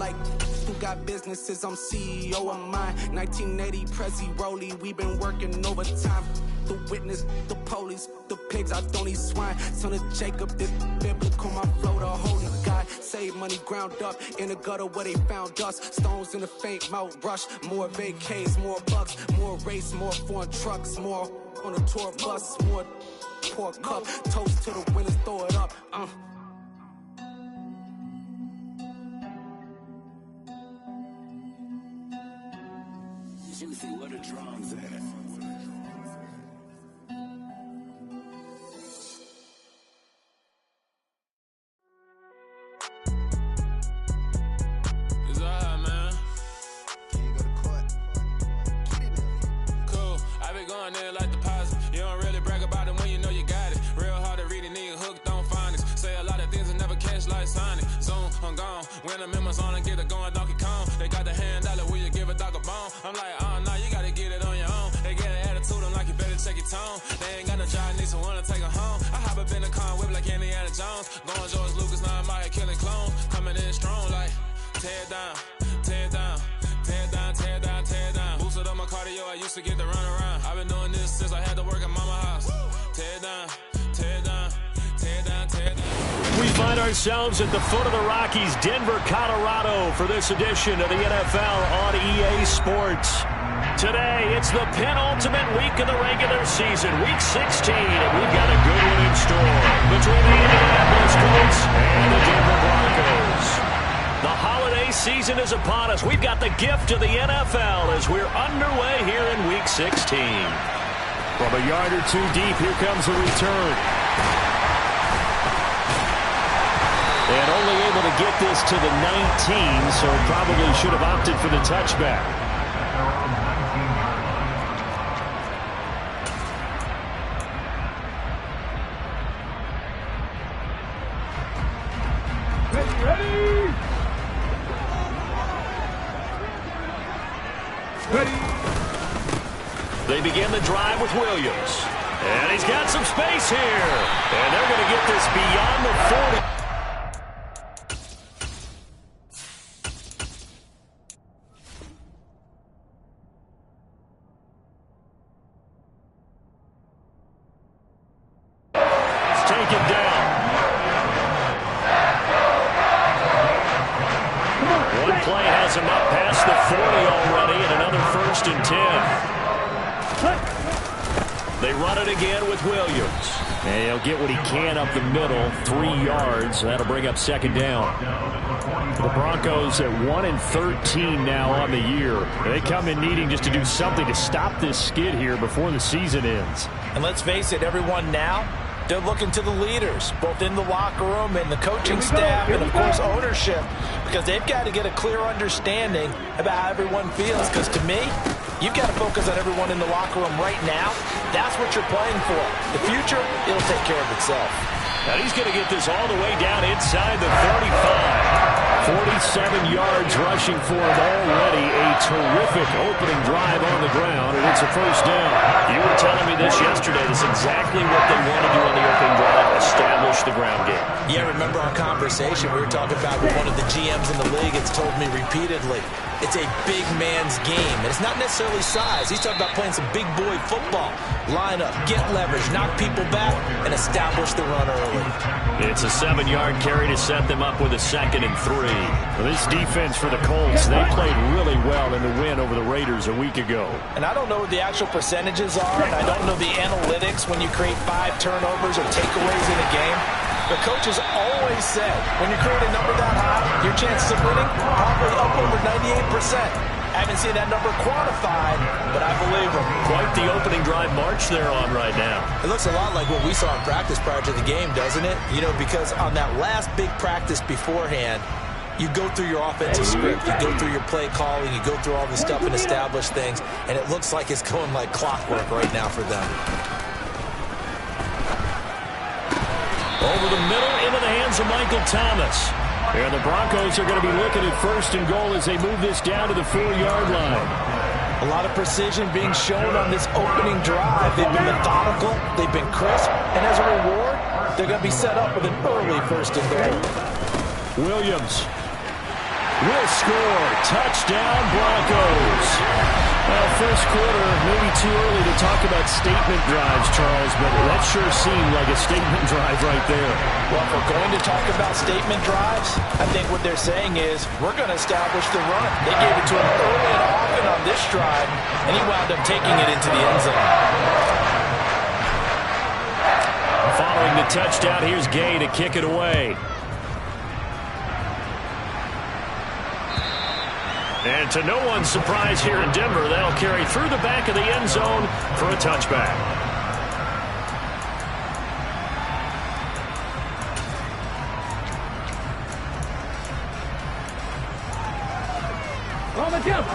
like who got businesses, I'm CEO of mine. 1980 Prezi Rolly, we been working overtime. The witness, the police, the pigs, I don't eat swine. Son of Jacob, this biblical, my flow, the holy God. Save money ground up in the gutter where they found us. Stones in the faint mouth rush. More vacays, more bucks, more race, more foreign trucks, more on a tour bus, more pour cup. Toast to the winners, throw it up. Juicy, where the drums at? Going there like deposit. You don't really brag about it when you know you got it. Real hard to read a nigga hooked on phonics. Say a lot of things and never catch like Sonic. Zoom, I'm gone. When I'm in my zone, I get it going Donkey Kong. They got the $100, will you give a dog a bone? I'm like, oh no, you gotta get it on your own. They get an attitude, I'm like, you better check your tone. They ain't got no job, need someone to take her home. I hop up in the car and whip like Indiana Jones. Going George Lucas, now I'm out here killing clones. Coming in strong like, tear down, tear down. Tear down, tear down, tear down. Boosted up my cardio, I used to get to run around. I've been doing this since I had to work at mama house. Tear down, tear down, tear down, tear down. We find ourselves at the foot of the Rockies, Denver, Colorado, for this edition of the NFL on EA Sports. Today, it's the penultimate week of the regular season, week 16, and we've got a good one in store between the Indianapolis Colts and the Denver Broncos. The holiday season is upon us. We've got the gift of the NFL as we're underway here in Week 16. From a yard or two deep, here comes the return. And only able to get this to the 19, so probably should have opted for the touchback. They begin the drive with Williams. And he's got some space here. And they're going to get this beyond the 40. It's taken down. One play has him up past the 40 already, and another 1st and 10. They run it again with Williams. And he'll get what he can up the middle, 3 yards. That'll bring up 2nd down. The Broncos at 1-13 now on the year. They come in needing just to do something to stop this skid here before the season ends. And let's face it, everyone now, they're looking to the leaders, both in the locker room and the coaching staff and, of course, ownership, because they've got to get a clear understanding about how everyone feels. Because to me, you've got to focus on everyone in the locker room right now. That's what you're playing for. The future, it'll take care of itself. Now he's going to get this all the way down inside the 35. 47 yards rushing for him already. A terrific opening drive on the ground, and it's a 1st down. You were telling me this yesterday. That's exactly what they want to do on the opening drive, establish the ground game. Yeah, remember our conversation we were talking about with one of the GMs in the league. It's told me repeatedly, it's a big man's game. And it's not necessarily size. He's talking about playing some big boy football. Line up, get leverage, knock people back, and establish the run early. It's a 7-yard carry to set them up with a 2nd and 3. Well, this defense for the Colts, they played really well in the win over the Raiders a week ago. And I don't know what the actual percentages are, and I don't know the analytics when you create 5 turnovers or takeaways in a game. The coaches always said, when you create a number that high, your chances of winning probably up over 98%. I haven't seen that number quantified, but I believe them. Quite the opening drive march they're on right now. It looks a lot like what we saw in practice prior to the game, doesn't it? You know, because on that last big practice beforehand, you go through your offensive script, you go through your play calling, you go through all the stuff and establish things, and it looks like it's going like clockwork right now for them. Over the middle, into the hands of Michael Thomas. And the Broncos are going to be looking at 1st and goal as they move this down to the 4-yard line. A lot of precision being shown on this opening drive. They've been methodical, they've been crisp, and as a reward, they're going to be set up with an early 1st and goal. Williams. will score. Touchdown, Broncos. Well, first quarter, maybe too early to talk about statement drives, Charles, but that sure seemed like a statement drive right there. Well, if we're going to talk about statement drives, I think what they're saying is we're going to establish the run. They gave it to him early and often on this drive, and he wound up taking it into the end zone. Following the touchdown, here's Gay to kick it away. And to no one's surprise here in Denver, they'll carry through the back of the end zone for a touchback. On the jump.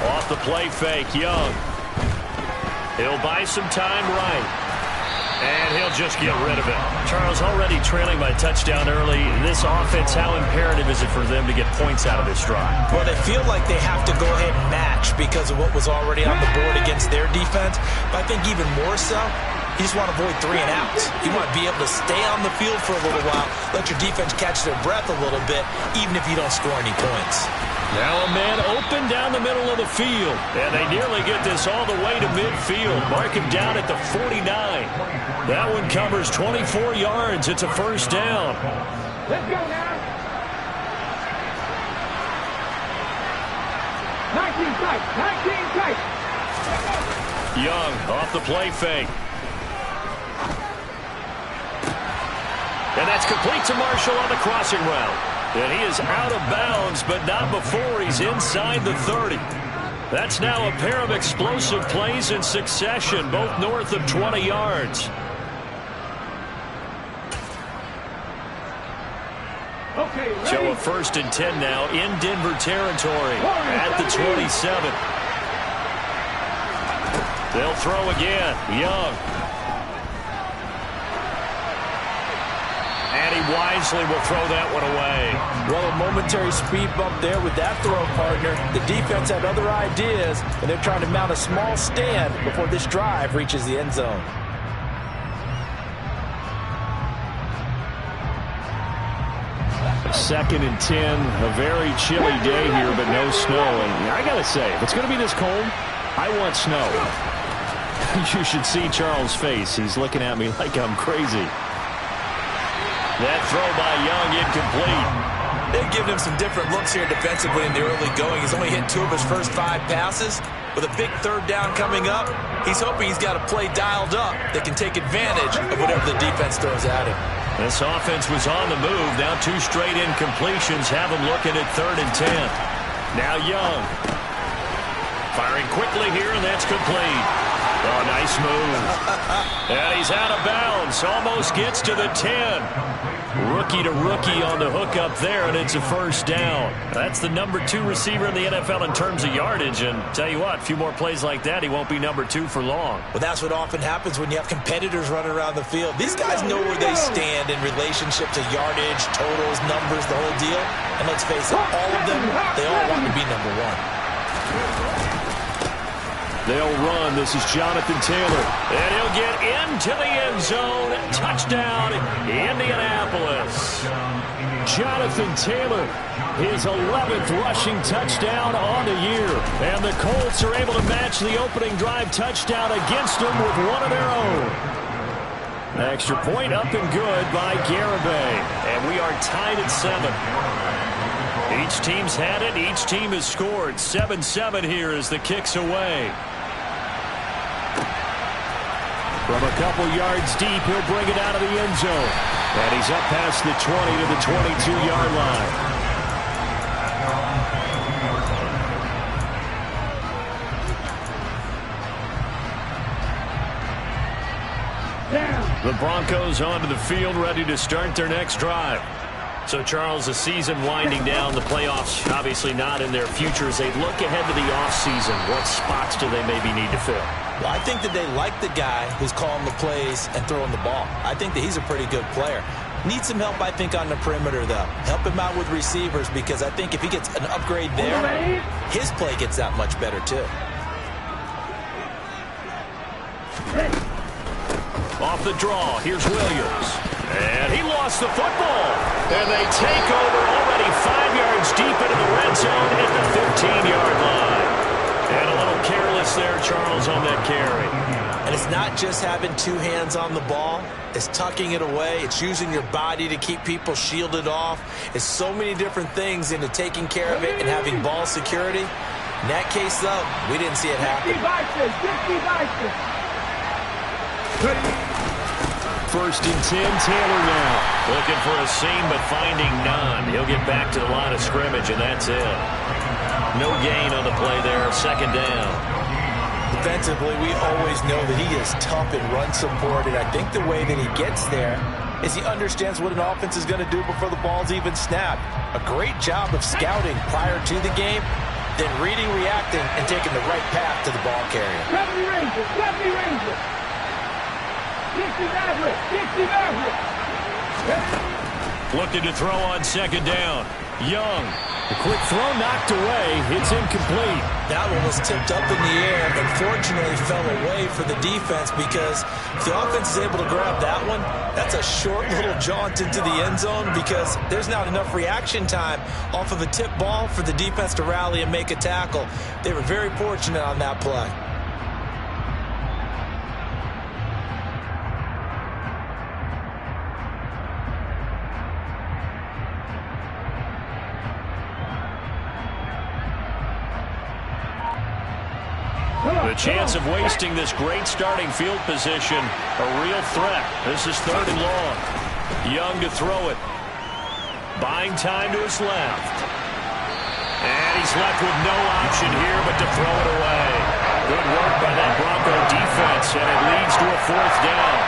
Off the play fake, Young. He'll buy some time right. And he'll just get rid of it. Charles, already trailing by touchdown early. This offense, how imperative is it for them to get points out of this drive? Well, they feel like they have to go ahead and match because of what was already on the board against their defense. But I think even more so, you just want to avoid 3 and outs. You want to be able to stay on the field for a little while, let your defense catch their breath a little bit, even if you don't score any points. Now a man open down the middle of the field. And they nearly get this all the way to midfield. Mark him down at the 49. That one covers 24 yards. It's a first down. Let's go now. 19 tight. 19 tight. Young off the play fake. And that's complete to Marshall on the crossing route. And he is out of bounds, but not before he's inside the 30. That's now a pair of explosive plays in succession, both north of 20 yards. Okay, ready? So a 1st and 10 now in Denver territory at the 27. They'll throw again. Young. And he wisely will throw that one away. Well, a momentary speed bump there with that throw, partner. The defense had other ideas, and they're trying to mount a small stand before this drive reaches the end zone. Second and 10, a very chilly day here, but no snow. And I got to say, if it's going to be this cold, I want snow. You should see Charles' face. He's looking at me like I'm crazy. That throw by Young incomplete. They've given him some different looks here defensively in the early going. He's only hit 2 of his first 5 passes. With a big 3rd down coming up, he's hoping he's got a play dialed up that can take advantage of whatever the defense throws at him. This offense was on the move. Now 2 straight incompletions have him looking at 3rd and 10. Now Young. Firing quickly here, and that's complete. Oh, nice move. And he's out of bounds. Almost gets to the 10. Rookie to rookie on the hook up there, and it's a first down. That's the number 2 receiver in the NFL in terms of yardage. And tell you what, a few more plays like that, he won't be number 2 for long. Well, that's what often happens when you have competitors running around the field. These guys know where they stand in relationship to yardage, totals, numbers, the whole deal. And let's face it, all of them, they all want to be number 1. They'll run. This is Jonathan Taylor. And he'll get into the end zone. Touchdown, Indianapolis. Jonathan Taylor, his 11th rushing touchdown on the year. And the Colts are able to match the opening drive touchdown against them with one of their own. Extra point up and good by Garibay. And we are tied at 7. Each team's had it. Each team has scored. 7-7 here as the kick's away. From a couple yards deep, he'll bring it out of the end zone. And he's up past the 20 to the 22-yard line. The Broncos onto the field, ready to start their next drive. So, Charles, the season winding down, the playoffs obviously not in their future. As they look ahead to the offseason, what spots do they maybe need to fill? Well, I think that they like the guy who's calling the plays and throwing the ball. I think that he's a pretty good player. Needs some help, I think, on the perimeter, though. Help him out with receivers, because I think if he gets an upgrade there, his play gets that much better, too. Off the draw, here's Williams. And he lost the football. And they take over already 5 yards deep into the red zone at the 15-yard line. And a little careless there, Charles, on that carry. And it's not just having two hands on the ball. It's tucking it away. It's using your body to keep people shielded off. It's so many different things into taking care of it and having ball security. In that case, though, we didn't see it happen. 1st and 10, Taylor now. Looking for a seam, but finding none. He'll get back to the line of scrimmage, and that's it. No gain on the play there, 2nd down. Defensively, we always know that he is tough in run support, and I think the way that he gets there is he understands what an offense is going to do before the ball's even snapped. A great job of scouting prior to the game, then reading, reacting, and taking the right path to the ball carrier. 70 Rangers. 60 Maverick. Looking to throw on 2nd down. Young. The quick throw knocked away. It's incomplete. That one was tipped up in the air and fortunately fell away for the defense, because if the offense is able to grab that one, that's a short little jaunt into the end zone, because there's not enough reaction time off of a tip ball for the defense to rally and make a tackle. They were very fortunate on that play. The chance of wasting this great starting field position, a real threat. This is 3rd and long. Young to throw it. Buying time to his left. And he's left with no option here but to throw it away. Good work by that Bronco defense, and it leads to a 4th down.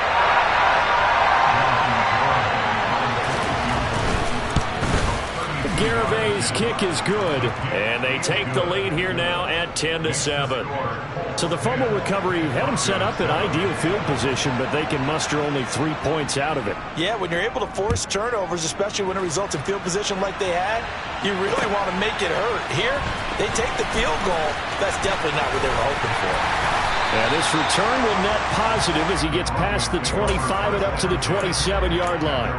Garabay's kick is good, and they take the lead here now at 10-7. So the fumble recovery had them set up in ideal field position, but they can muster only 3 points out of it. Yeah, when you're able to force turnovers, especially when it results in field position like they had, you really want to make it hurt. Here, they take the field goal. That's definitely not what they were hoping for. And this return will net positive as he gets past the 25 and up to the 27-yard line.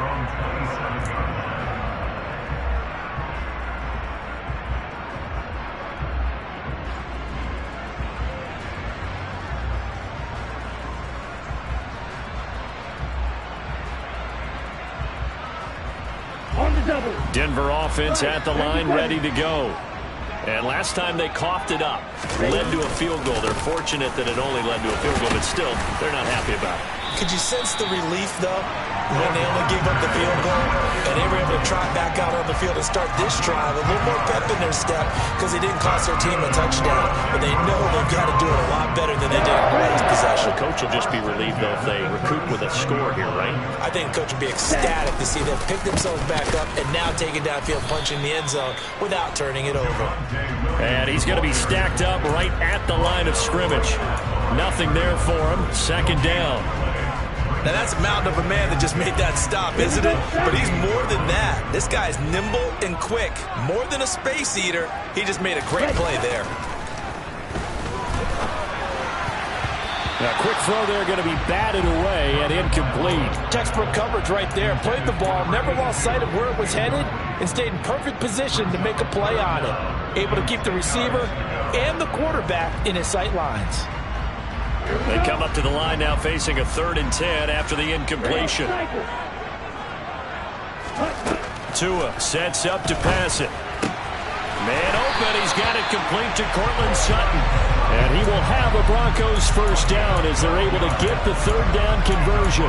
Denver offense at the line, ready to go. And last time they coughed it up, led to a field goal. They're fortunate that it only led to a field goal, but still, they're not happy about it. Could you sense the relief, though, when they only gave up the field goal and they were able to trot back out on the field and start this drive, a little more pep in their step, because they didn't cost their team a touchdown, but they know they've got to do it a lot better than they did in the last possession. The coach will just be relieved, though, if they recoup with a score here, right? I think the coach will be ecstatic to see them pick themselves back up and now take it downfield, punching the end zone without turning it over. And he's going to be stacked up right at the line of scrimmage. Nothing there for him. 2nd down. Now, that's a mountain of a man that just made that stop, isn't it? But he's more than that. This guy's nimble and quick. More than a space eater. He just made a great play there. Now, quick throw there, going to be batted away and incomplete. Textbook coverage right there. Played the ball, never lost sight of where it was headed, and stayed in perfect position to make a play on it. Able to keep the receiver and the quarterback in his sight lines. They come up to the line now facing a 3rd and 10 after the incompletion. Tua sets up to pass it. Man open, he's got it complete to Cortland Sutton. And he will have a Broncos 1st down as they're able to get the 3rd down conversion.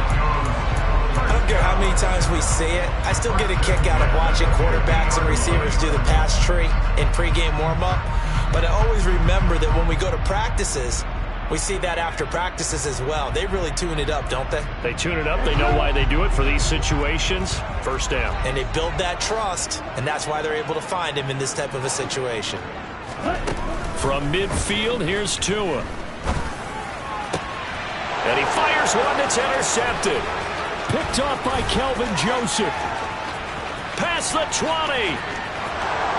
I don't care how many times we see it. I still get a kick out of watching quarterbacks and receivers do the pass tree in pregame warm-up. But I always remember that when we go to practices, we see that after practices as well. They really tune it up, don't they? They tune it up. They know why they do it for these situations. 1st down. And they build that trust, and that's why they're able to find him in this type of a situation. From midfield, here's Tua. And he fires one that's intercepted. Picked off by Kelvin Joseph. Past the 20.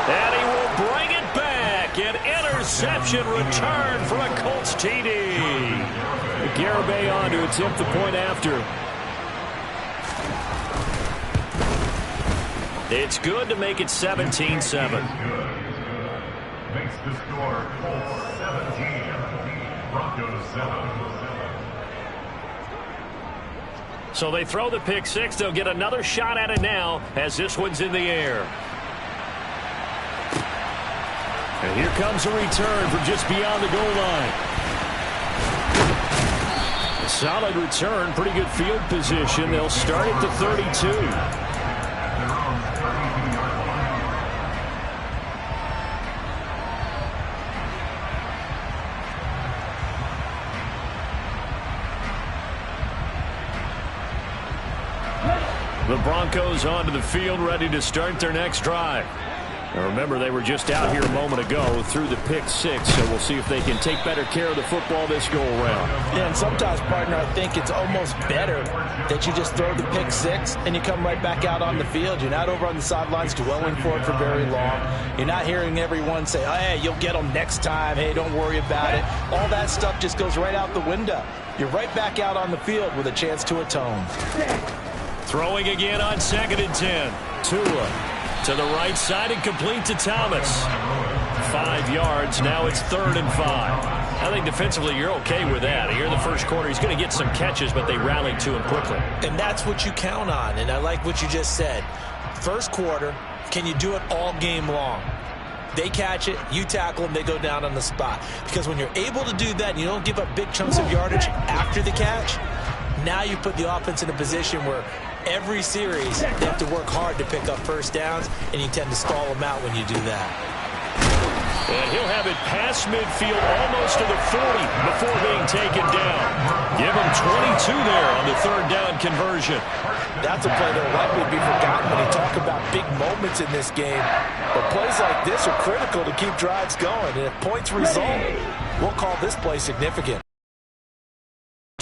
And he will bring it back. An interception return for a Colts TD. The Garibay on to attempt the point after. It's good to make it 17-7. Makes the score Colts 17, Broncos 7. So they throw the pick six. They'll get another shot at it now as this one's in the air. And here comes a return from just beyond the goal line. A solid return, pretty good field position. They'll start at the 32. The Broncos onto the field, ready to start their next drive. Now remember, they were just out here a moment ago through the pick six, so we'll see if they can take better care of the football this go-around. Yeah, and sometimes, partner, I think it's almost better that you just throw the pick six and you come right back out on the field. You're not over on the sidelines dwelling for it for very long. You're not hearing everyone say, oh, hey, you'll get them next time. Hey, don't worry about it. All that stuff just goes right out the window. You're right back out on the field with a chance to atone. Throwing again on 2nd and 10. Tua to the right side and complete to Thomas. 5 yards. Now it's 3rd and 5. I think defensively you're okay with that. Here in the first quarter, he's going to get some catches, but they rallied to him quickly. And that's what you count on, and I like what you just said. First quarter, can you do it all game long? They catch it, you tackle them, they go down on the spot. Because when you're able to do that and you don't give up big chunks of yardage after the catch, now you put the offense in a position where every series they have to work hard to pick up first downs, and you tend to stall them out when you do that. And he'll have it past midfield almost to the 40 before being taken down. Give him 22 there on the 3rd down conversion. That's a play that will likely be forgotten when you talk about big moments in this game. But plays like this are critical to keep drives going. And if points result, we'll call this play significant.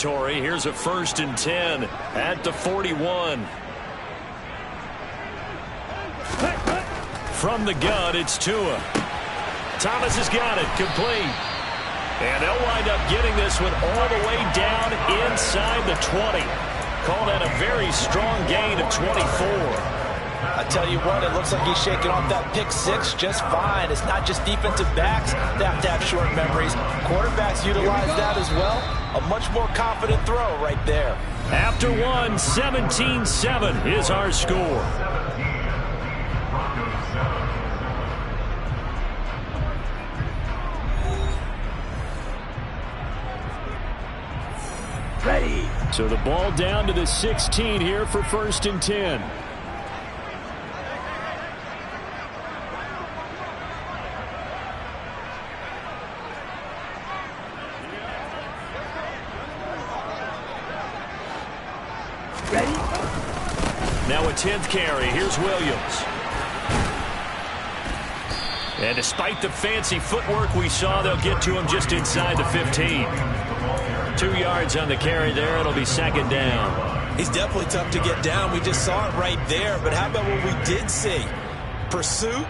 Here's a 1st and 10 at the 41. From the gun, it's Tua. Thomas has got it, complete. And they'll wind up getting this one all the way down inside the 20. Call that a very strong gain of 24. I tell you what, it looks like he's shaking off that pick six just fine. It's not just defensive backs that have to have short memories. Quarterbacks utilize that as well. A much more confident throw right there. After one, 17-7 is our score. Ready. So the ball down to the 16 here for 1st and 10. Now a 10th carry. Here's Williams. And despite the fancy footwork we saw, they'll get to him just inside the 15. 2 yards on the carry there. It'll be 2nd down. He's definitely tough to get down. We just saw it right there. But how about what we did see? Pursuit,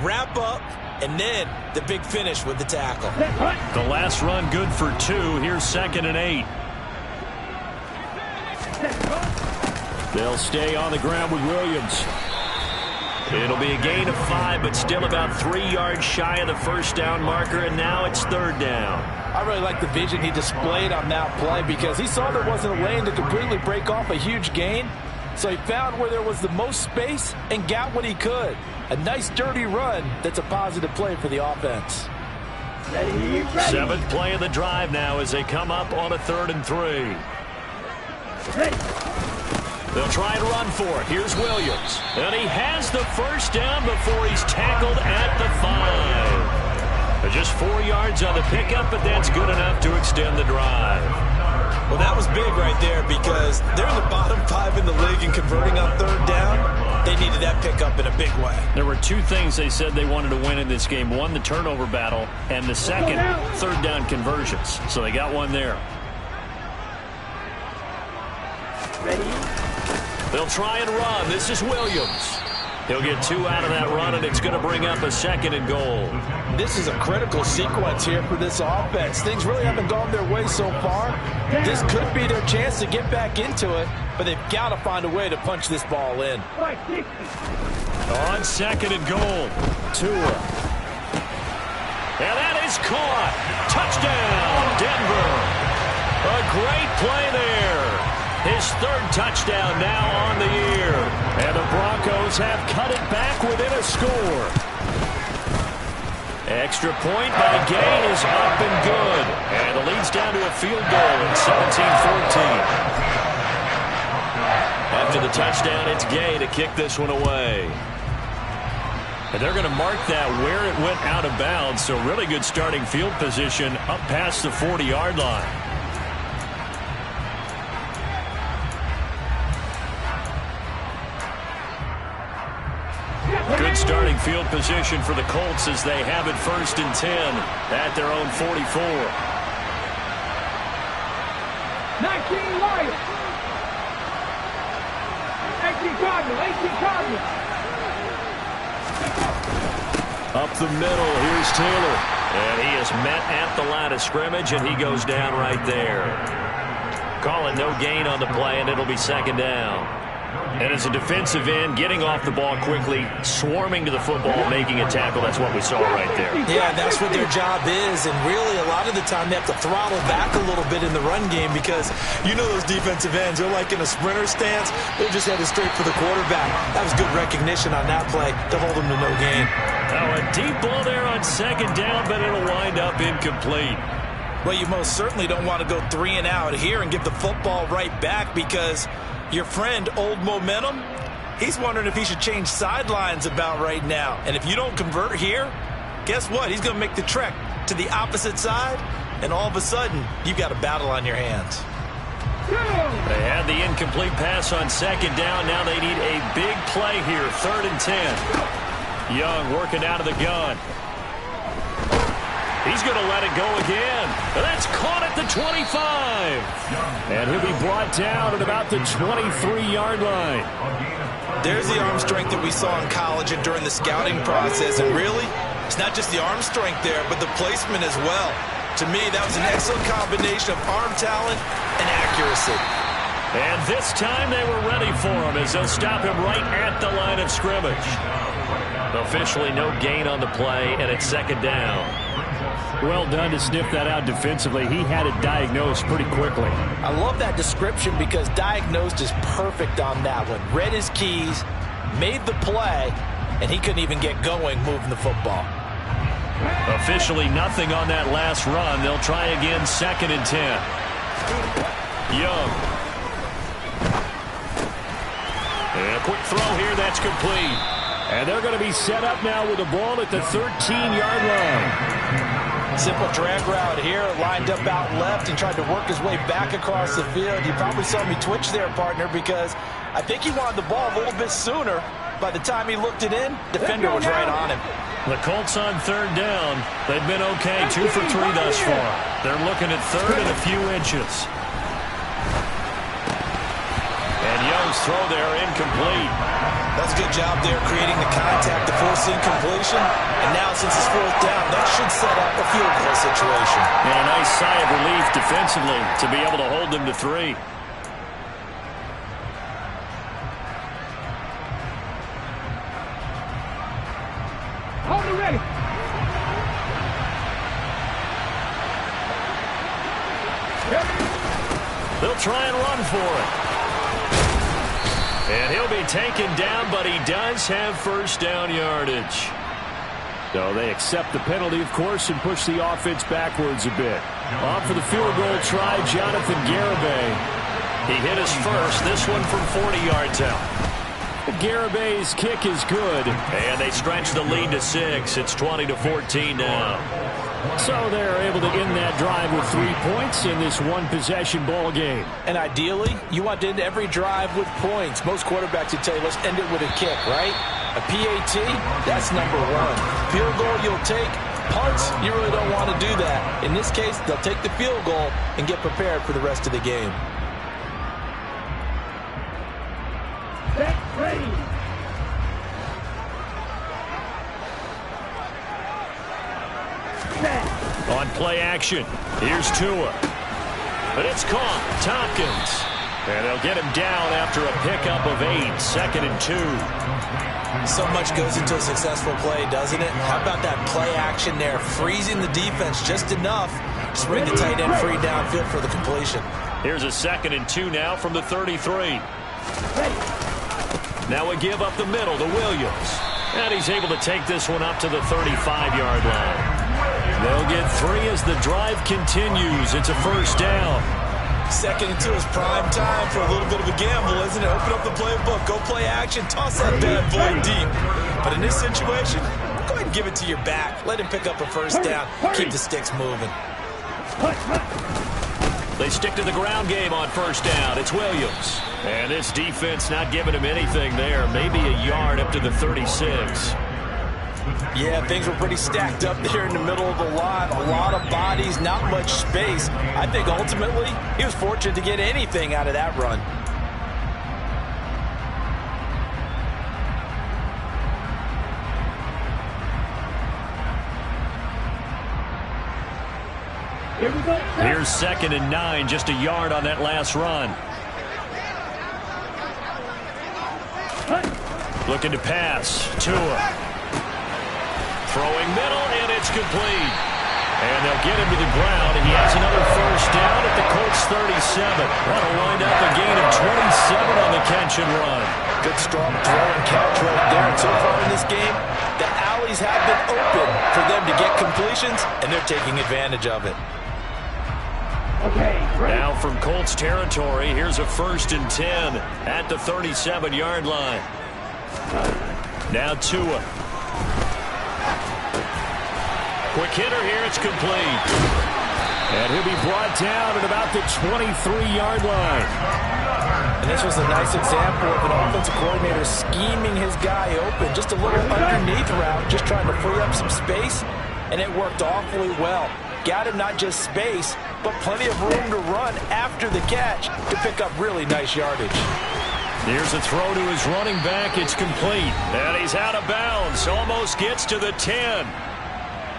wrap up, and then the big finish with the tackle. The last run good for 2. Here's 2nd and 8. They'll stay on the ground with Williams. It'll be a gain of 5, but still about 3 yards shy of the 1st down marker, and now it's 3rd down. I really like the vision he displayed on that play because he saw there wasn't a lane to completely break off a huge gain. So he found where there was the most space and got what he could. A nice dirty run that's a positive play for the offense. Ready. 7th play of the drive now as they come up on a 3rd and 3. Ready. They'll try and run for it. Here's Williams. And he has the 1st down before he's tackled at the 5. Just 4 yards on the pickup, but that's good enough to extend the drive. Well, that was big right there because they're in the bottom 5 in the league and converting on 3rd down. They needed that pickup in a big way. There were 2 things they said they wanted to win in this game. One, the turnover battle, and the second, 3rd down conversions. So they got one there. Ready. They'll try and run. This is Williams. He'll get 2 out of that run, and it's going to bring up a 2nd and goal. This is a critical sequence here for this offense. Things really haven't gone their way so far. This could be their chance to get back into it, but they've got to find a way to punch this ball in. On 2nd and goal, Tua. And that is caught. Touchdown, Denver. A great play there. His 3rd touchdown now on the year. And the Broncos have cut it back within a score. Extra point by Gay is up and good. And the lead's down to a field goal at 17-14. After the touchdown, it's Gay to kick this one away. And they're going to mark that where it went out of bounds. So really good starting field position up past the 40-yard line. Good starting field position for the Colts as they have it 1st and 10 at their own 44. 19 Lions. 18 Cardinals. 18 Cardinals. Up the middle, here's Taylor. And he is met at the line of scrimmage, and he goes down right there. Call it no gain on the play, and it'll be 2nd down. And as a defensive end, getting off the ball quickly, swarming to the football, making a tackle, that's what we saw right there. Yeah, that's what their job is, and really a lot of the time they have to throttle back a little bit in the run game because you know those defensive ends, they're like in a sprinter stance, they're just headed straight for the quarterback. That was good recognition on that play to hold them to no gain. Now a deep ball there on 2nd down, but it'll wind up incomplete. Well, you most certainly don't want to go 3 and out here and give the football right back because your friend, Old Momentum, he's wondering if he should change sidelines about right now. And if you don't convert here, guess what? He's going to make the trek to the opposite side, and all of a sudden, you've got a battle on your hands. They had the incomplete pass on 2nd down. Now they need a big play here, 3rd and 10. Young working out of the gun. He's going to let it go again. And that's caught at the 25. And he'll be brought down at about the 23-yard line. There's the arm strength that we saw in college and during the scouting process. And really, it's not just the arm strength there, but the placement as well. To me, that was an excellent combination of arm talent and accuracy. And this time they were ready for him as they'll stop him right at the line of scrimmage. Officially no gain on the play, and it's 2nd down. Well done to sniff that out defensively. He had it diagnosed pretty quickly. I love that description because diagnosed is perfect on that one. Read his keys, made the play, and he couldn't even get going moving the football. Officially nothing on that last run. They'll try again, 2nd and 10. Young. And a quick throw here, that's complete. And they're going to be set up now with the ball at the 13-yard line. Simple drag route here, lined up out left and tried to work his way back across the field. You probably saw me twitch there, partner, because I think he wanted the ball a little bit sooner. By the time he looked it in, defender was right on him. The Colts on 3rd down. They've been okay, 2 for 3 thus far. They're looking at 3rd and a few inches. And Young's throw there incomplete. That's a good job there creating the contact to force incompletion. And now since it's 4th down, that should set up a field goal situation. And a nice sigh of relief defensively to be able to hold them to 3. Hold it ready. They'll try and run for it. And he'll be taken down, but he does have 1st down yardage. So they accept the penalty, of course, and push the offense backwards a bit. On for the field goal try, Jonathan Garibay. He hit his first, this one from 40 yards out. Garibay's kick is good. And they stretch the lead to 6. It's 20-14 now. So they're able to end that drive with 3 points in this one-possession ball game. And ideally, you want to end every drive with points. Most quarterbacks would tell you, let's end it with a kick, right? A PAT, that's number 1. Field goal you'll take. Punts, you really don't want to do that. In this case, they'll take the field goal and get prepared for the rest of the game. Set, ready. play action. Here's Tua. But it's caught. Tompkins. And they'll get him down after a pickup of 8. 2nd and 2. So much goes into a successful play, doesn't it? How about that play action there? Freezing the defense just enough. Just bring the tight end free downfield for the completion. Here's a 2nd and 2 now from the 33. Now we give up the middle to Williams. And he's able to take this one up to the 35-yard line. They'll get 3 as the drive continues. It's a first down. 2nd and 2 is prime time for a little bit of a gamble, isn't it? Open up the playbook, go play action, toss that bad boy deep. But in this situation, go ahead and give it to your back. Let him pick up a first down. Keep the sticks moving. They stick to the ground game on first down. It's Williams. And this defense not giving him anything there. Maybe a yard up to the 36. Yeah, things were pretty stacked up there in the middle of the line. A lot of bodies, not much space. I think ultimately he was fortunate to get anything out of that run. Here's 2nd and 9, just a yard on that last run. Looking to pass. Tua. Throwing middle, and it's complete. And they'll get him to the ground. He has another first down at the Colts 37. That'll wind up a gain of 27 on the catch and run. Good strong throw and catch right there. And so far in this game, the alleys have been open for them to get completions, and they're taking advantage of it. Now from Colts territory, here's a 1st and 10 at the 37-yard line. Now Tua. Quick hitter here, it's complete. And he'll be brought down at about the 23-yard line. And this was a nice example of an offensive coordinator scheming his guy open. Just a little underneath route, just trying to free up some space, and it worked awfully well. Got him not just space, but plenty of room to run after the catch to pick up really nice yardage. Here's a throw to his running back. It's complete. And he's out of bounds. Almost gets to the 10.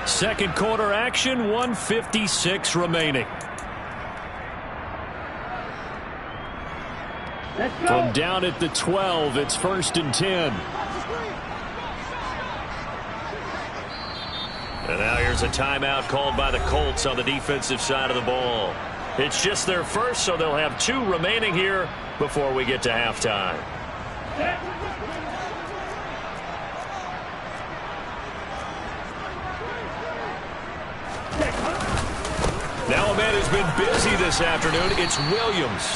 Second quarter action, 1:56 remaining. From down at the 12, it's 1st and 10. And now here's a timeout called by the Colts on the defensive side of the ball. It's just their first, so they'll have 2 remaining here before we get to halftime. Now a man who's been busy this afternoon, it's Williams.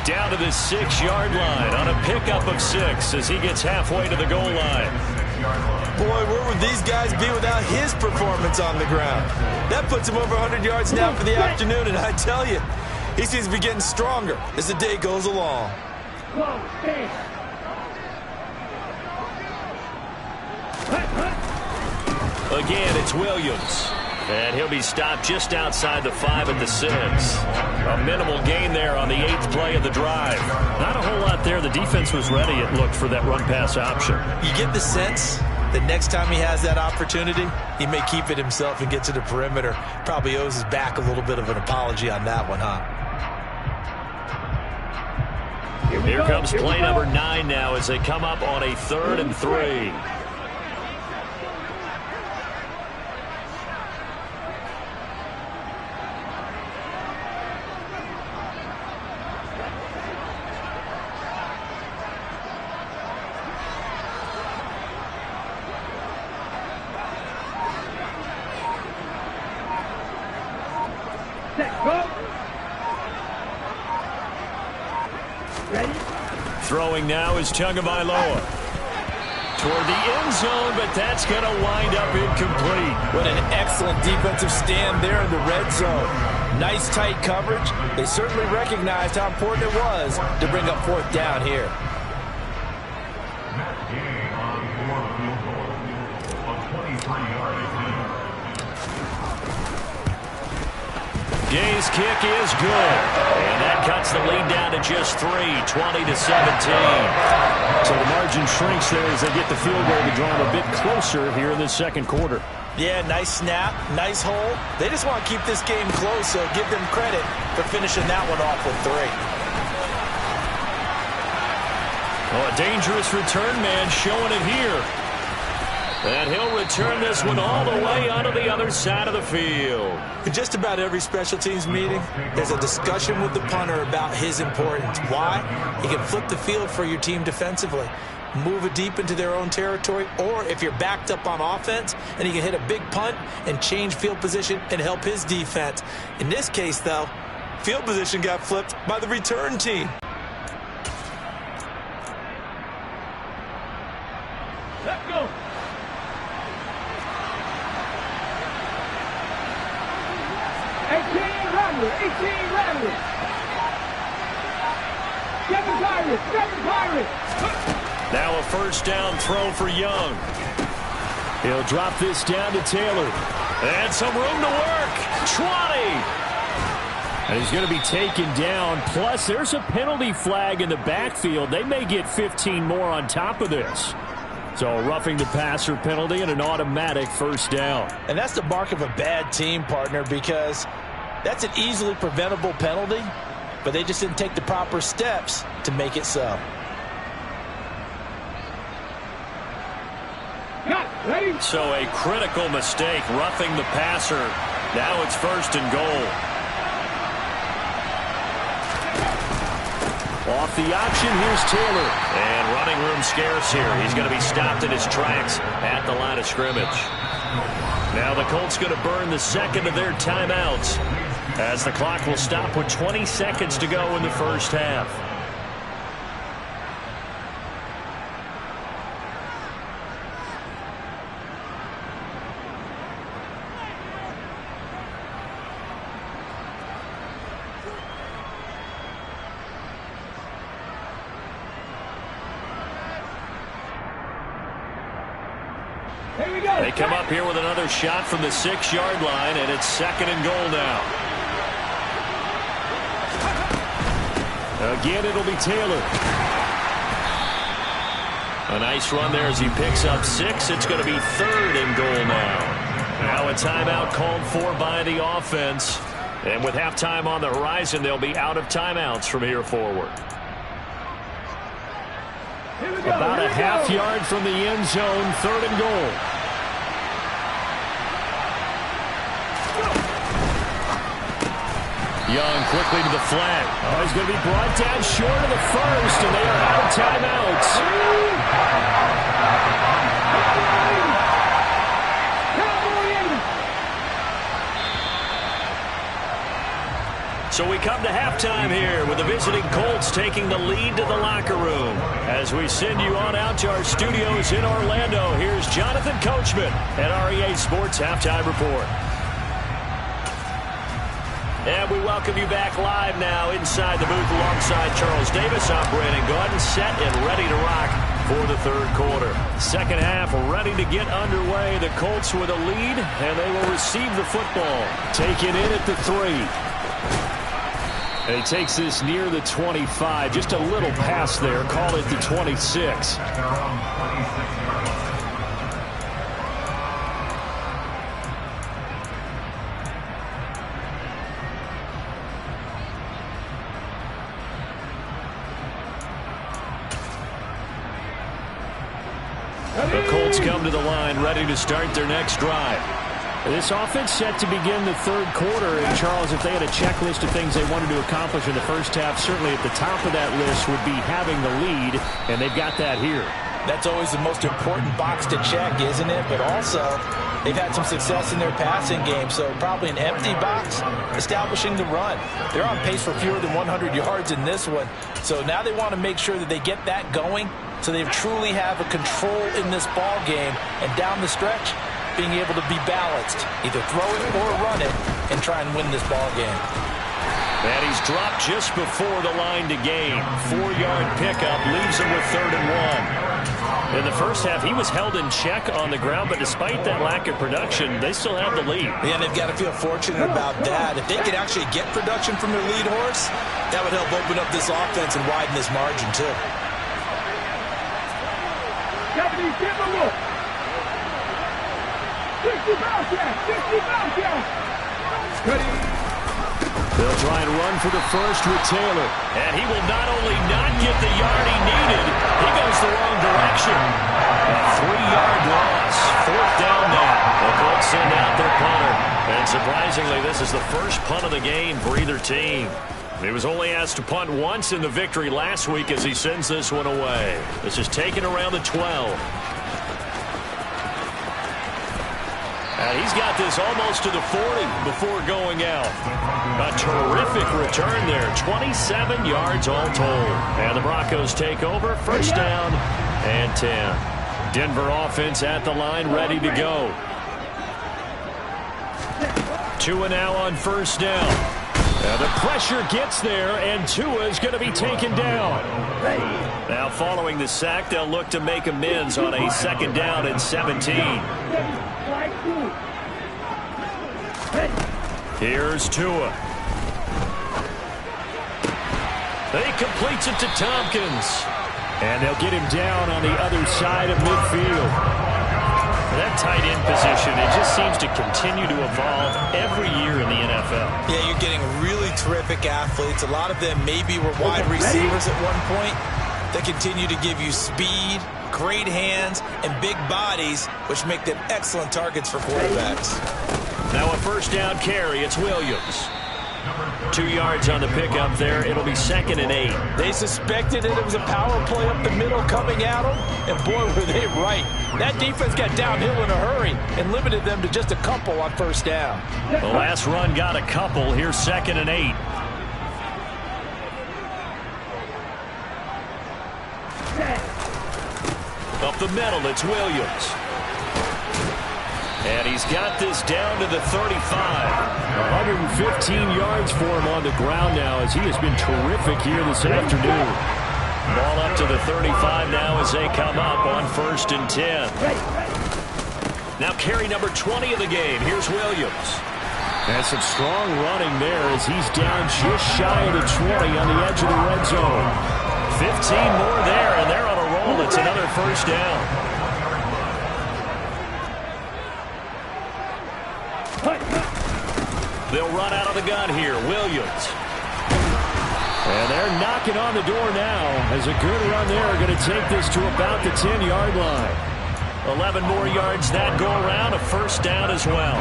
Down to the 6-yard line on a pickup of 6 as he gets halfway to the goal line. Boy, where would these guys be without his performance on the ground? That puts him over 100 yards now for the afternoon, and I tell you, he seems to be getting stronger as the day goes along. Again, it's Williams. And he'll be stopped just outside the 5 at the 6. A minimal gain there on the 8th play of the drive. Not a whole lot there. The defense was ready, it looked, for that run-pass option. You get the sense that next time he has that opportunity, he may keep it himself and get to the perimeter. Probably owes his back a little bit of an apology on that one, huh? Here comes play number 9 now as they come up on a 3rd and 3. Throwing now is Tagovailoa. Toward the end zone, but that's going to wind up incomplete. What an excellent defensive stand there in the red zone. Nice tight coverage. They certainly recognized how important it was to bring up 4th down here. Gay's kick is good. And that cuts the lead down to just 3, 20-17. So the margin shrinks there as they get the field goal to draw them a bit closer here in this second quarter. Yeah, nice snap, nice hold. They just want to keep this game close, so give them credit for finishing that one off with 3. Well, a dangerous return man showing it here. And he'll return this one all the way onto the other side of the field. In just about every special teams meeting, there's a discussion with the punter about his importance. Why? He can flip the field for your team defensively, move it deep into their own territory, or if you're backed up on offense, and he can hit a big punt and change field position and help his defense. In this case, though, field position got flipped by the return team. Let's go. Now a first down throw for Young. He'll drop this down to Taylor. And some room to work. 20. And he's going to be taken down. Plus, there's a penalty flag in the backfield. They may get 15 more on top of this. So a roughing the passer penalty and an automatic first down. And that's the mark of a bad team, partner, because that's an easily preventable penalty, but they just didn't take the proper steps to make it so. So a critical mistake, roughing the passer. Now it's first and goal. Off the option, here's Taylor. And running room scarce here. He's going to be stopped in his tracks at the line of scrimmage. Now the Colts going to burn the second of their timeouts, as the clock will stop with 20 seconds to go in the first half. They come up here with another shot from the 6-yard line, and it's second and goal now. Again, it'll be Taylor. A nice run there as he picks up 6. It's going to be third and goal now. Now a timeout called for by the offense. And with halftime on the horizon, they'll be out of timeouts from here forward. About a half yard from the end zone, third and goal. Young quickly to the flat. Oh, he's going to be brought down short of the first, and they are out of timeouts. So we come to halftime here with the visiting Colts taking the lead to the locker room. As we send you on out to our studios in Orlando, here's Jonathan Coachman at REA Sports Halftime Report. And we welcome you back live now inside the booth alongside Charles Davis. I'm Brandon Gordon, set and ready to rock for the third quarter. Second half ready to get underway. The Colts with a lead, and they will receive the football. Taken in at the 3. And he takes this near the 25. Just a little pass there. Call it the 26. The Colts come to the line, ready to start their next drive. This offense set to begin the third quarter. And, Charles, if they had a checklist of things they wanted to accomplish in the first half, certainly at the top of that list would be having the lead, and they've got that here. That's always the most important box to check, isn't it? But also, they've had some success in their passing game, so probably an empty box, establishing the run. They're on pace for fewer than 100 yards in this one, so now they want to make sure that they get that going so they truly have a control in this ball game, and down the stretch, being able to be balanced, either throw it or run it, and try and win this ball game. And he's dropped just before the line to gain. 4-yard pickup leaves him with third and 1. In the first half, he was held in check on the ground, but despite that lack of production, they still have the lead. Yeah, they've got to feel fortunate about that. If they could actually get production from their lead horse, that would help open up this offense and widen this margin, too. They'll try and run for the first with Taylor. And he will not only not get the yard he needed, he goes the wrong direction. A 3-yard loss. 4th down now. The Colts send out their punter. And surprisingly, this is the first punt of the game for either team. He was only asked to punt once in the victory last week as he sends this one away. This is taken around the 12. And he's got this almost to the 40 before going out. A terrific return there. 27 yards all told. And the Broncos take over. First down and 10. Denver offense at the line, ready to go. Tua now on first down. Now the pressure gets there, and Tua is going to be taken down. Now following the sack, they'll look to make amends on a 2nd down and 17. Here's Tua. He completes it to Tompkins. And they'll get him down on the other side of midfield. That tight end position, it just seems to continue to evolve every year in the NFL. Yeah, you're getting really terrific athletes. A lot of them maybe were wide receivers at one point. They continue to give you speed, great hands, and big bodies, which make them excellent targets for quarterbacks. Now a first down carry. It's Williams. 2 yards on the pickup there. It'll be 2nd and 8. They suspected it was a power play up the middle coming at them, and boy, were they right. That defense got downhill in a hurry and limited them to just a couple on first down. The last run got a couple. Here's 2nd and 8. Up the middle, it's Williams. And he's got this down to the 35. 115 yards for him on the ground now as he has been terrific here this afternoon. Ball up to the 35 now as they come up on 1st and 10. Now carry number 20 of the game. Here's Williams. And some strong running there as he's down just shy of the 20 on the edge of the red zone. 15 more there, and they're on a roll. It's another first down. They'll run out of the gun here. Williams. And they're knocking on the door now as a good run there are going to take this to about the 10-yard line. 11 more yards that go around. A first down as well.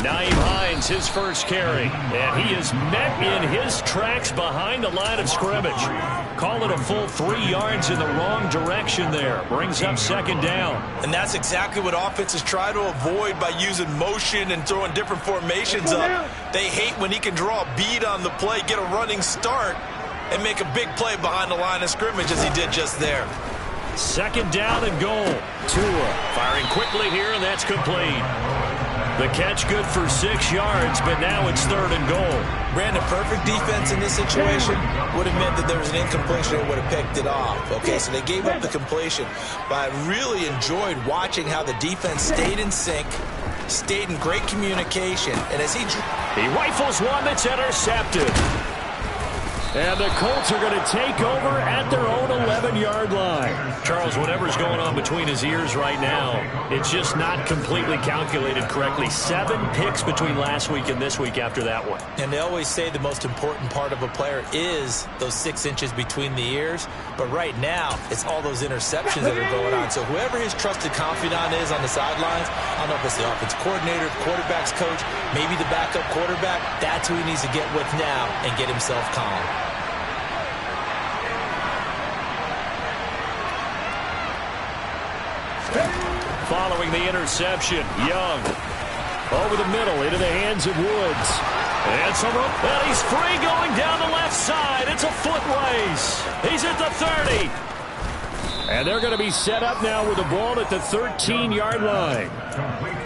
Naeem Hines, his first carry. And he is met in his tracks behind the line of scrimmage. Call it a full 3 yards in the wrong direction there. Brings up 2nd down. And that's exactly what offenses try to avoid by using motion and throwing different formations up. They hate when he can draw a bead on the play, get a running start, and make a big play behind the line of scrimmage as he did just there. 2nd down and goal. Tua firing quickly here, and that's complete. The catch good for 6 yards, but now it's 3rd and goal. Brandon, perfect defense in this situation would have meant that there was an incompletion and would have picked it off. Okay, so they gave up the completion. But I really enjoyed watching how the defense stayed in sync, stayed in great communication. And as he rifles one that's intercepted. And the Colts are going to take over at their own 11-yard line. Charles, whatever's going on between his ears right now, it's just not completely calculated correctly. 7 picks between last week and this week after that one. And they always say the most important part of a player is those 6 inches between the ears. But right now, it's all those interceptions that are going on. So whoever his trusted confidant is on the sidelines, I don't know if it's the offense coordinator, quarterback's coach, maybe the backup quarterback, that's who he needs to get with now and get himself calm. Following the interception, Young over the middle into the hands of Woods. And he's free going down the left side. It's a foot race. He's at the 30. And they're going to be set up now with the ball at the 13-yard line.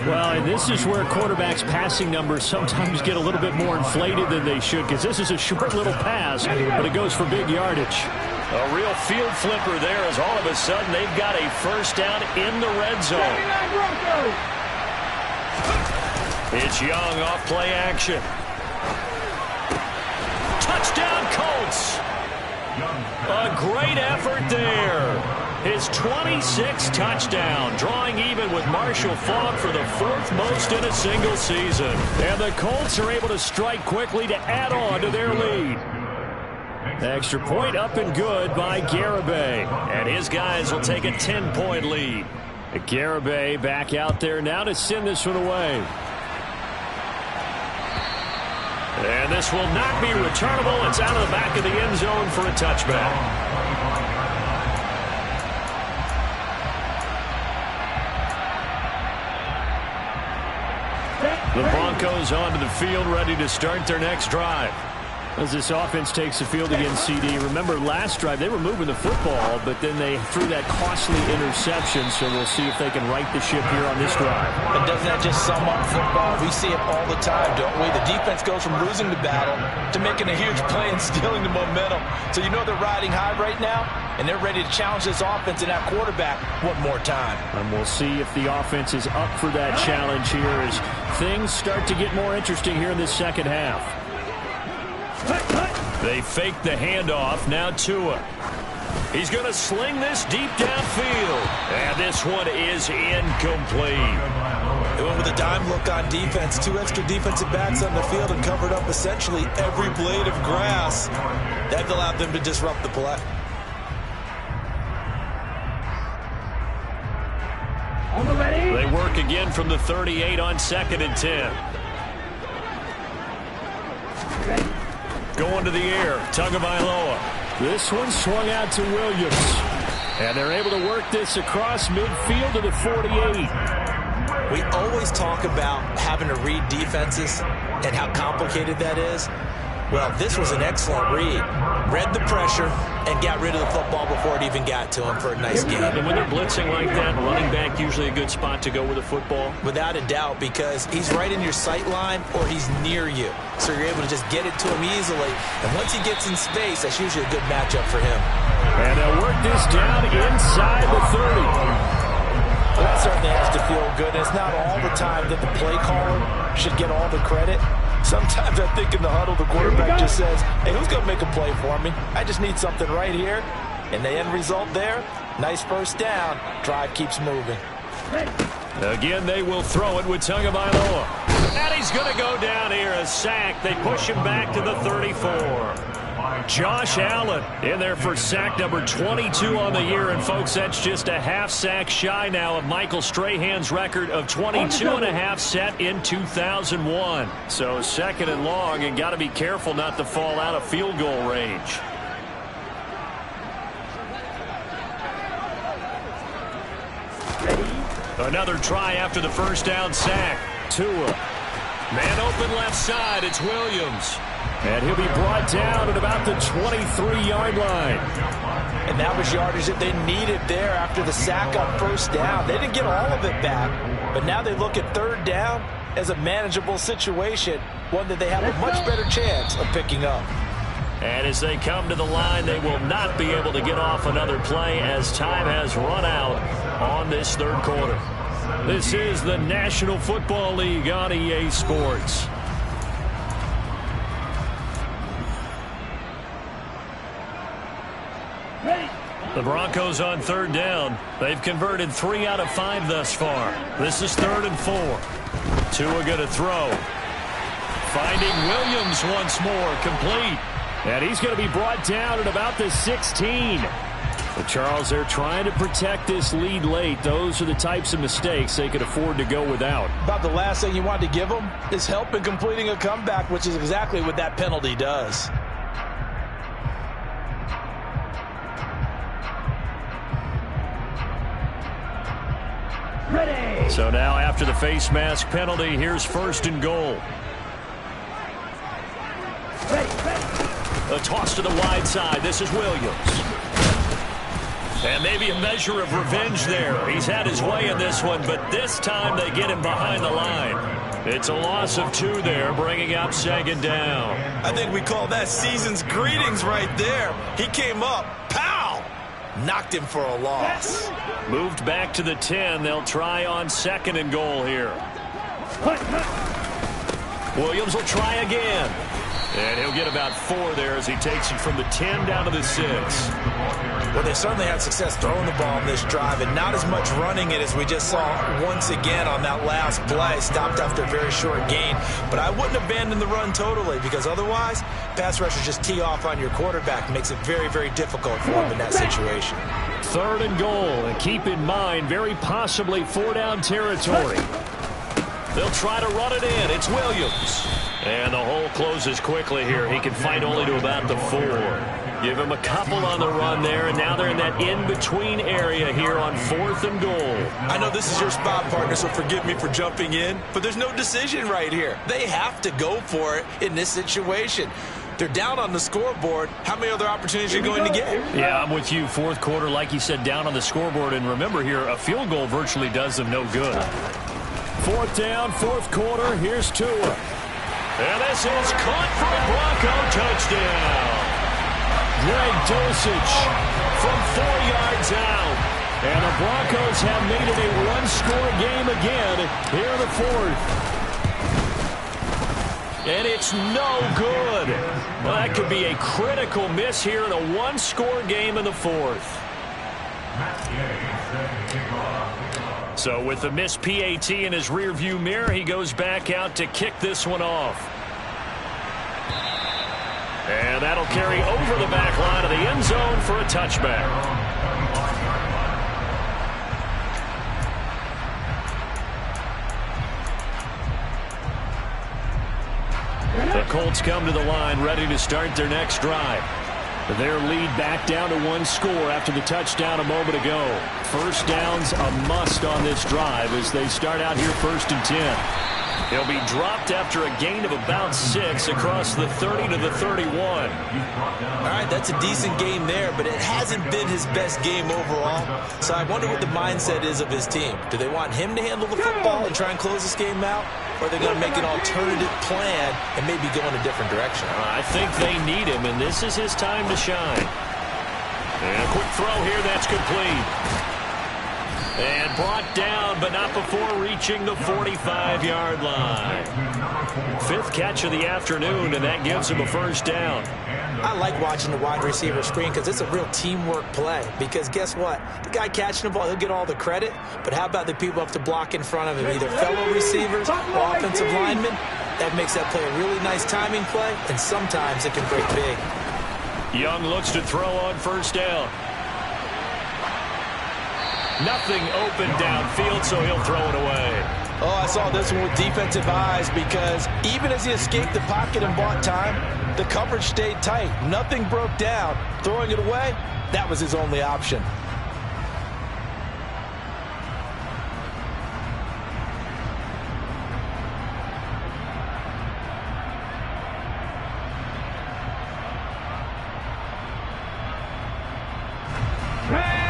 Well, and this is where quarterbacks' passing numbers sometimes get a little bit more inflated than they should, because this is a short little pass, but it goes for big yardage. A real field flipper there as all of a sudden they've got a first down in the red zone. It's Young off play action. Touchdown Colts. A great effort there. His 26th touchdown, drawing even with Marshall Faulk for the 4th most in a single season. And the Colts are able to strike quickly to add on to their lead. Extra point up and good by Garibay. And his guys will take a 10-point lead. Garibay back out there now to send this one away. And this will not be returnable. It's out of the back of the end zone for a touchback. The Broncos onto the field, ready to start their next drive. As this offense takes the field against CD. Remember, last drive, they were moving the football, but then they threw that costly interception, so we'll see if they can right the ship here on this drive. And doesn't that just sum up football? We see it all the time, don't we? The defense goes from losing the battle to making a huge play and stealing the momentum. So you know they're riding high right now, and they're ready to challenge this offense and that quarterback one more time. And we'll see if the offense is up for that challenge here as things start to get more interesting here in this second half. They fake the handoff. Now Tua. He's going to sling this deep downfield. And this one is incomplete. They went with a dime look on defense. 2 extra defensive backs on the field and covered up essentially every blade of grass. That allowed them to disrupt the play. They work again from the 38 on 2nd and 10. Going to the air, Tagovailoa. This one swung out to Williams. And they're able to work this across midfield to the 48. We always talk about having to read defenses and how complicated that is. Well, this was an excellent read. Read the pressure and got rid of the football before it even got to him for a nice game. And when they're blitzing like that, running back usually a good spot to go with the football? Without a doubt, because he's right in your sight line or he's near you. So you're able to just get it to him easily. And once he gets in space, that's usually a good matchup for him. And they'll work this down inside the 30. Well, that certainly has to feel good. And it's not all the time that the play caller should get all the credit. Sometimes I think in the huddle, the quarterback just says, hey, who's going to make a play for me? I just need something right here. And the end result there, nice first down. Drive keeps moving. Again, they will throw it with Tagovailoa. And he's going to go down here, a sack. They push him back to the 34. Josh Allen in there for sack number 22 on the year. And, folks, that's just a half sack shy now of Michael Strahan's record of 22.5 set in 2001. So 2nd and long, and got to be careful not to fall out of field goal range. Another try after the first down sack. Tua. Man open left side. It's Williams. And he'll be brought down at about the 23-yard line. And that was yardage that they needed there after the sack on first down. They didn't get all of it back, but now they look at 3rd down as a manageable situation, one that they have a much better chance of picking up. And as they come to the line, they will not be able to get off another play as time has run out on this 3rd quarter. This is the National Football League on EA Sports. The Broncos on 3rd down. They've converted 3 out of 5 thus far. This is 3rd and 4. Tua going to throw. Finding Williams once more, complete. And he's going to be brought down at about the 16. But Charles, they're trying to protect this lead late. Those are the types of mistakes they could afford to go without. About the last thing you want to give them is help in completing a comeback, which is exactly what that penalty does. Ready. So now after the face mask penalty, here's 1st and goal. A toss to the wide side. This is Williams. And maybe a measure of revenge there. He's had his way in this one, but this time they get him behind the line. It's a loss of 2 there, bringing up 2nd down. I think we call that season's greetings right there. He came up, pow! Knocked him for a loss. Moved back to the 10. They'll try on 2nd and goal here. Williams will try again. And he'll get about 4 there as he takes it from the 10 down to the 6. Well, they certainly had success throwing the ball in this drive, and not as much running it as we just saw once again on that last play. Stopped after a very short gain. But I wouldn't abandon the run totally, because otherwise, pass rushers just tee off on your quarterback. Makes it very, very difficult for him in that situation. 3rd and goal, and keep in mind, very possibly 4 down territory. They'll try to run it in. It's Williams. And the hole closes quickly here. He can fight only to about the 4. Give him a couple on the run there, and now they're in that in-between area here on 4th and goal. I know this is your spot, partner, so forgive me for jumping in, but there's no decision right here. They have to go for it in this situation. They're down on the scoreboard. How many other opportunities are you going to get? Yeah, I'm with you. 4th quarter, like you said, down on the scoreboard. And remember here, a field goal virtually does them no good. 4th down, 4th quarter. Here's Tua. And this is caught for a Bronco touchdown. Greg Dulcich from 4 yards out. And the Broncos have made it a one-score game again here in the 4th. And it's no good. Well, that could be a critical miss here in a one-score game in the 4th. So with the missed PAT in his rearview mirror, he goes back out to kick this one off. And that'll carry over the back line of the end zone for a touchback. The Colts come to the line ready to start their next drive. Their lead back down to 1 score after the touchdown a moment ago. 1st down's a must on this drive as they start out here 1st and 10. He'll be dropped after a gain of about 6 across the 30 to the 31. All right, that's a decent game there, but it hasn't been his best game overall. So I wonder what the mindset is of his team. Do they want him to handle the football and try and close this game out? Or are they going to make an alternative plan and maybe go in a different direction? I think they need him, and this is his time to shine. And a quick throw here, that's complete. And brought down, but not before reaching the 45-yard line. 5th catch of the afternoon, and that gives him a 1st down. I like watching the wide receiver screen because it's a real teamwork play. Because guess what? The guy catching the ball, he'll get all the credit. But how about the people up to block in front of him, either fellow receivers or offensive linemen? That makes that play a really nice timing play, and sometimes it can break big. Young looks to throw on 1st down. Nothing open downfield, so he'll throw it away. Oh, I saw this one with defensive eyes because even as he escaped the pocket and bought time, the coverage stayed tight. Nothing broke down. Throwing it away, that was his only option.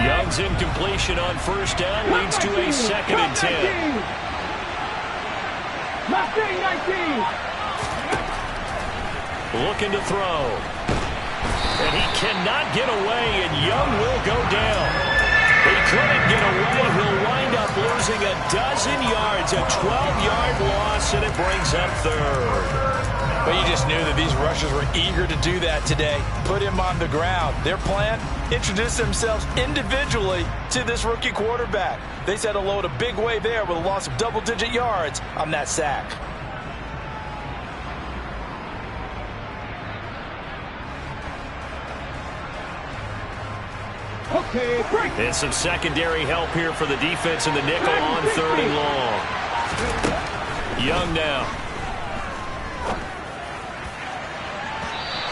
Young's incompletion on 1st down leads to a 2nd and 10. Looking to throw. And he cannot get away, and Young will go down. He couldn't get away. He'll wind up losing a dozen yards, a 12-yard loss, and it brings up 3rd. But you just knew that these rushers were eager to do that today. Put him on the ground. Their plan, introduce themselves individually to this rookie quarterback. They said hello to big way there with a loss of double-digit yards on that sack. Okay, break. And some secondary help here for the defense in the nickel on 3rd and long. Young now.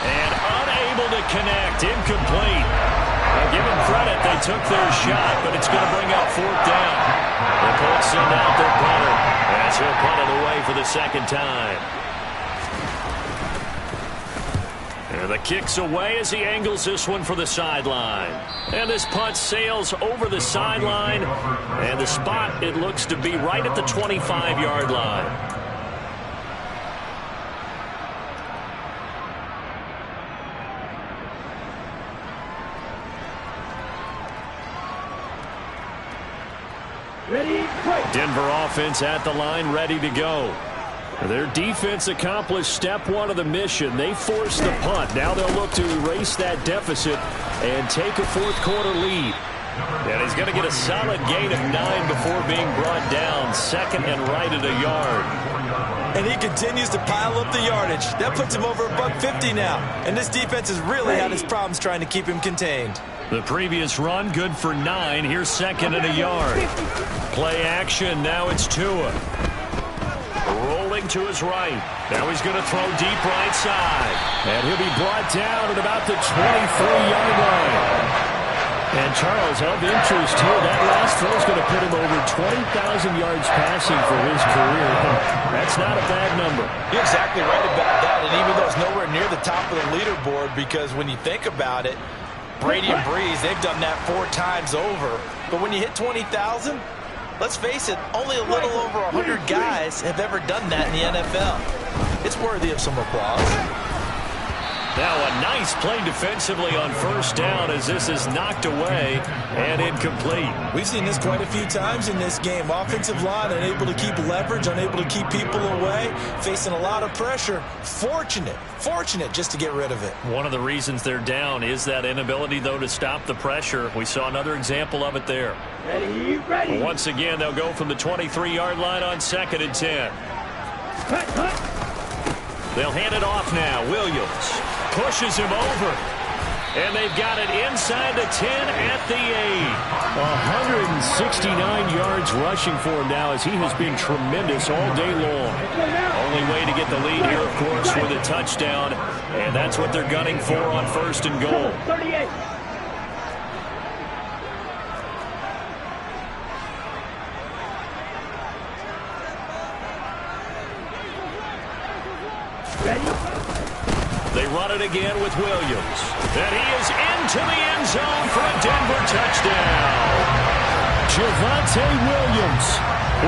And unable to connect. Incomplete. Now give them credit. They took their shot, but it's going to bring up 4th down. The Colts send out their punter as he'll punt it away for the 2nd time. And the kick's away as he angles this one for the sideline. And this punt sails over the sideline. And the spot, it looks to be right at the 25-yard line. Ready, play. Denver offense at the line, ready to go. Their defense accomplished step one of the mission. They forced the punt. Now they'll look to erase that deficit and take a fourth-quarter lead. And he's going to get a solid gain of 9 before being brought down. Second and right at a yard. And he continues to pile up the yardage. That puts him over $150 now. And this defense has really had its problems trying to keep him contained. The previous run, good for 9. Here's second and a yard. Play action. Now it's Tua. Rolling to his right. Now he's going to throw deep right side. And he'll be brought down at about the 23-yard line. And Charles, of interest here, that last throw is going to put him over 20,000 yards passing for his career. That's not a bad number. You're exactly right about that. And even though it's nowhere near the top of the leaderboard, because when you think about it, Brady and Breeze, they've done that 4 times over. But when you hit 20,000, let's face it, only a little over 100 guys have ever done that in the NFL. It's worthy of some applause. Now a nice play defensively on first down as this is knocked away and incomplete. We've seen this quite a few times in this game. Offensive line unable to keep leverage, unable to keep people away, facing a lot of pressure. Fortunate just to get rid of it. One of the reasons they're down is that inability, though, to stop the pressure. We saw another example of it there. Ready. Once again, they'll go from the 23-yard line on second and 10. They'll hand it off now. Williams pushes him over. And they've got it inside the 10 at the 8. 169 yards rushing for him now as he has been tremendous all day long. Only way to get the lead here, of course, with a touchdown. And that's what they're gunning for on first and goal. 38. They run it again with Williams. And he is into the end zone for a Denver touchdown. Javonte Williams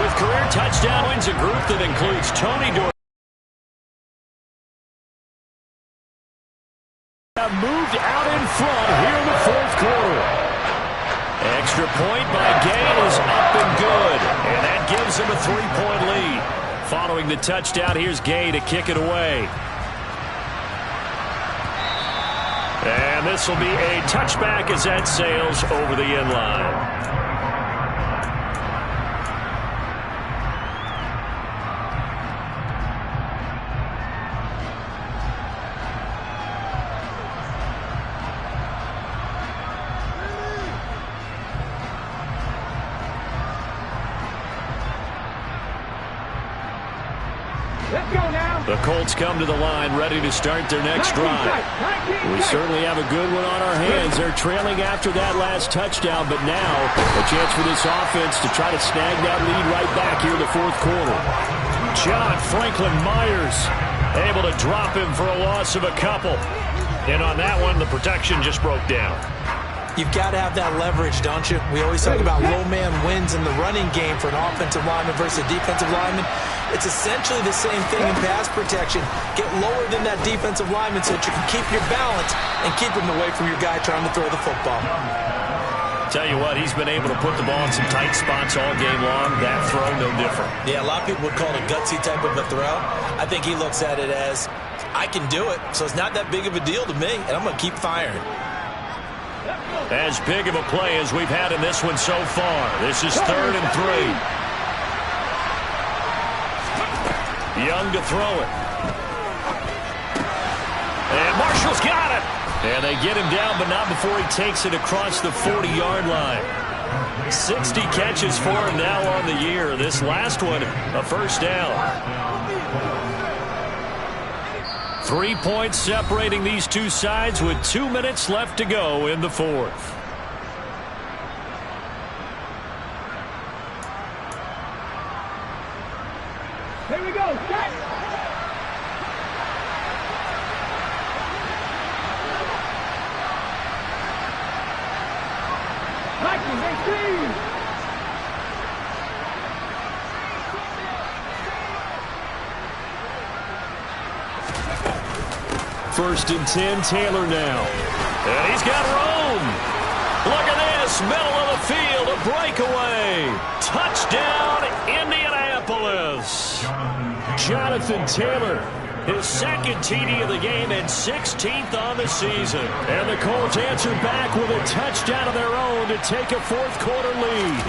with career touchdown wins, a group that includes Tony Dorsey. Moved out in front here in the fourth quarter. Extra point by Gay is up and good. And that gives him a 3-point lead. Following the touchdown, here's Gay to kick it away. And this will be a touchback as that sails over the end line. Let's go now. The Colts come to the line ready to start their next drive. We certainly have a good one on our hands. They're trailing after that last touchdown, but now a chance for this offense to try to snag that lead right back here in the fourth quarter. John Franklin Myers able to drop him for a loss of a couple. And on that one, the protection just broke down. You've got to have that leverage, don't you? We always talk about low man wins in the running game for an offensive lineman versus a defensive lineman. It's essentially the same thing in pass protection. Get lower than that defensive lineman so that you can keep your balance and keep him away from your guy trying to throw the football. Tell you what, he's been able to put the ball in some tight spots all game long. That throw, no different. Yeah, a lot of people would call it a gutsy type of a throw. I think he looks at it as, I can do it, so it's not that big of a deal to me, and I'm going to keep firing. As big of a play as we've had in this one so far. This is 3rd and 3. Young to throw it. And Marshall's got it. And they get him down, but not before he takes it across the 40-yard line. 60 catches for him now on the year. This last one, a first down. 3 points separating these two sides with 2 minutes left to go in the fourth. Here we go. Set. Mikey, they see you. First and 10, Taylor now. And he's got room. Look at this, middle of the field, a breakaway. Touchdown, Indianapolis. Jonathan Jonathan Taylor. His second TD of the game and 16th on the season. And the Colts answer back with a touchdown of their own to take a fourth-quarter lead.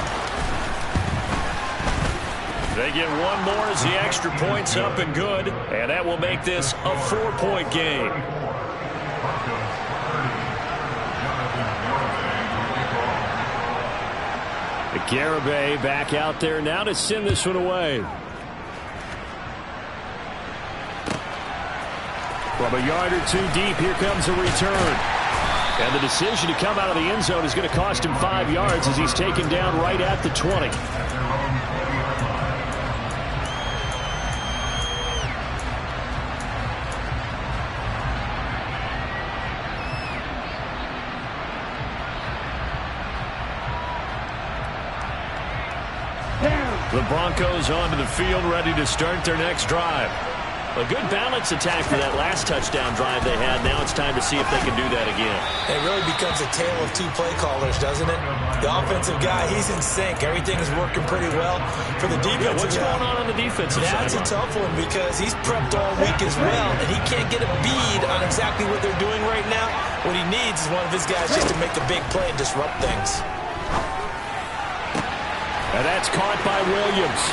They get one more as the extra point's up and good. And that will make this a 4-point game. Garibay back out there now to send this one away. From a yard or two deep, here comes a return. And the decision to come out of the end zone is going to cost him 5 yards as he's taken down right at the 20. The Broncos onto the field, ready to start their next drive. A good balance attack for that last touchdown drive they had. Now it's time to see if they can do that again. It really becomes a tale of two play callers, doesn't it? The offensive guy, he's in sync. Everything is working pretty well. For the defensive what's going on the defensive side? That's a tough one because he's prepped all week as well, and he can't get a bead on exactly what they're doing right now. What he needs is one of his guys just to make a big play and disrupt things. And that's caught by Williams.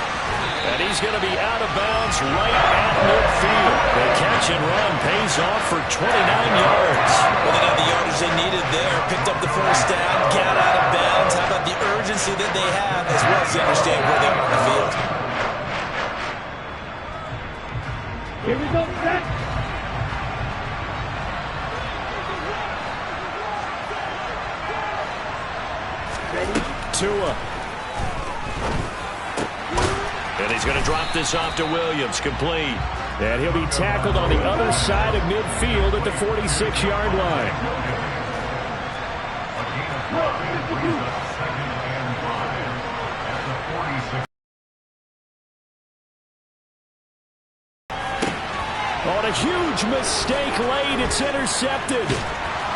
And he's going to be out of bounds right at midfield. The catch and run pays off for 29 yards. Well, they got the yardage they needed there. Picked up the first down, got out of bounds. How about the urgency that they have as well as they understand where they are on the field? Here we go, set. Tua. And he's going to drop this off to Williams, complete. And he'll be tackled on the other side of midfield at the 46-yard line. On a huge mistake late, it's intercepted.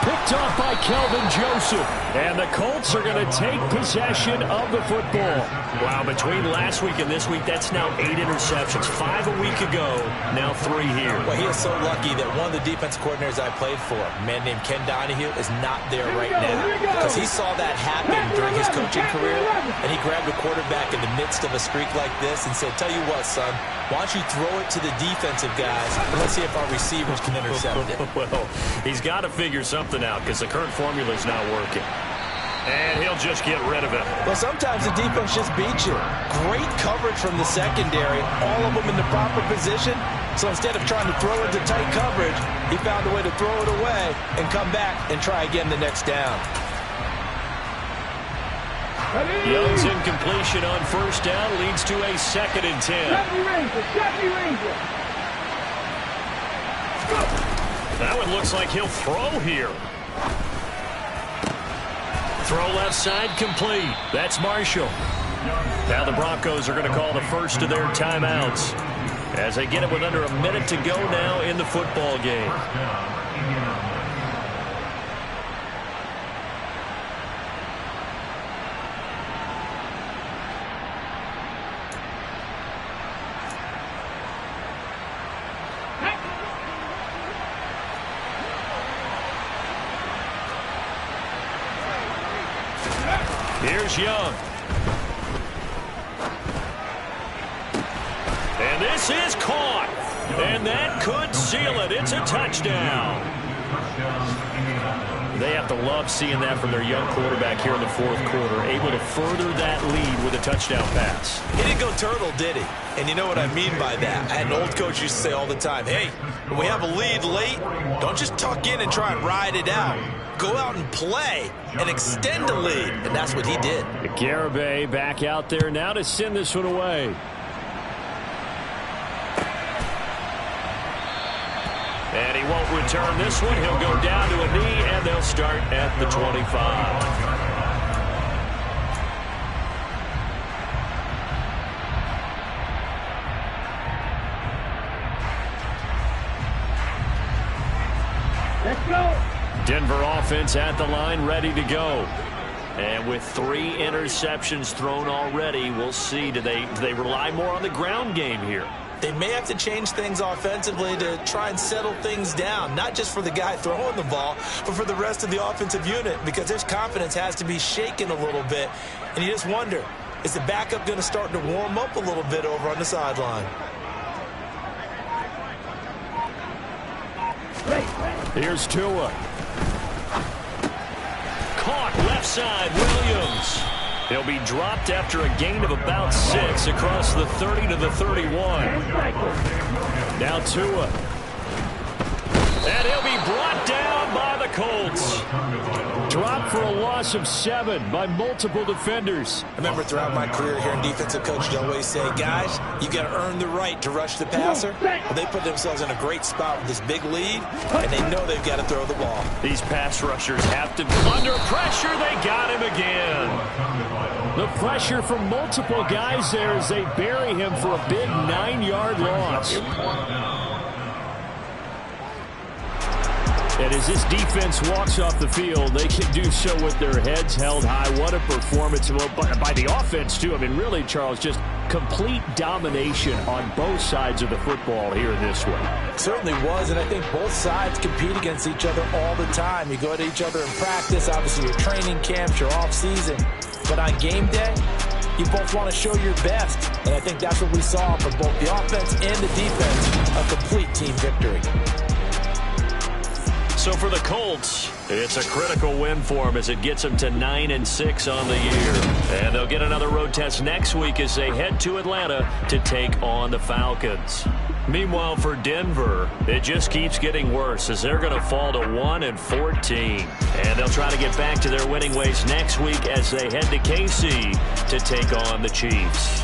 Picked off by Kelvin Joseph. And the Colts are going to take possession of the football. Wow, between last week and this week, that's now 8 interceptions. 5 a week ago, now 3 here. Well, he is so lucky that one of the defense coordinators I played for, a man named Ken Donahue, is not there right now. Because he saw that happen during his coaching career, and he grabbed a quarterback in the midst of a streak like this and said, tell you what, son, why don't you throw it to the defensive guys, and let's see if our receivers can intercept it. Well, he's got to figure something out because the current formula is not working. And he'll just get rid of it. Well, sometimes the defense just beats you. Great coverage from the secondary, all of them in the proper position. So instead of trying to throw into tight coverage, he found a way to throw it away and come back and try again the next down. Young's incompletion on first down leads to a 2nd and 10. That one looks like he'll throw here. Throw left side, complete. That's Marshall. Now the Broncos are going to call the first of their timeouts as they get it with under a minute to go now in the football game. Here's Young. And this is caught. And that could seal it. It's a touchdown. They have to love seeing that from their young quarterback here in the fourth quarter, able to further that lead with a touchdown pass. He didn't go turtle, did he? And you know what I mean by that. I had an old coach used to say all the time, hey, when we have a lead late, don't just tuck in and try and ride it out. Go out and play and extend the lead. And that's what he did. Garibay back out there now to send this one away. And he won't return this one. He'll go down to a knee, and they'll start at the 25. Let's go. Denver offense at the line, ready to go. And with 3 interceptions thrown already, we'll see. Do they rely more on the ground game here? They may have to change things offensively to try and settle things down, not just for the guy throwing the ball, but for the rest of the offensive unit, because their confidence has to be shaken a little bit. And you just wonder, is the backup going to start to warm up a little bit over on the sideline? Here's Tua. Caught left side, Williams. He'll be dropped after a gain of about 6 across the 30 to the 31. Now Tua. And he'll be brought down by the Colts. Dropped for a loss of 7 by multiple defenders. I remember throughout my career here in defensive coach, they always say, guys, you got to earn the right to rush the passer. Well, they put themselves in a great spot with this big lead, and they know they've got to throw the ball. These pass rushers have to be under pressure. They got him again. The pressure from multiple guys there as they bury him for a big 9-yard loss. And as this defense walks off the field, they can do so with their heads held high. What a performance by the offense, too. I mean, really, Charles, just complete domination on both sides of the football here in this one. It certainly was, and I think both sides compete against each other all the time. You go to each other in practice, obviously your training camps, your off-season. But on game day, you both want to show your best. And I think that's what we saw from both the offense and the defense, a complete team victory. So for the Colts, it's a critical win for them as it gets them to 9-6 on the year. And they'll get another road test next week as they head to Atlanta to take on the Falcons. Meanwhile, for Denver, it just keeps getting worse as they're going to fall to 1-14. And they'll try to get back to their winning ways next week as they head to KC to take on the Chiefs.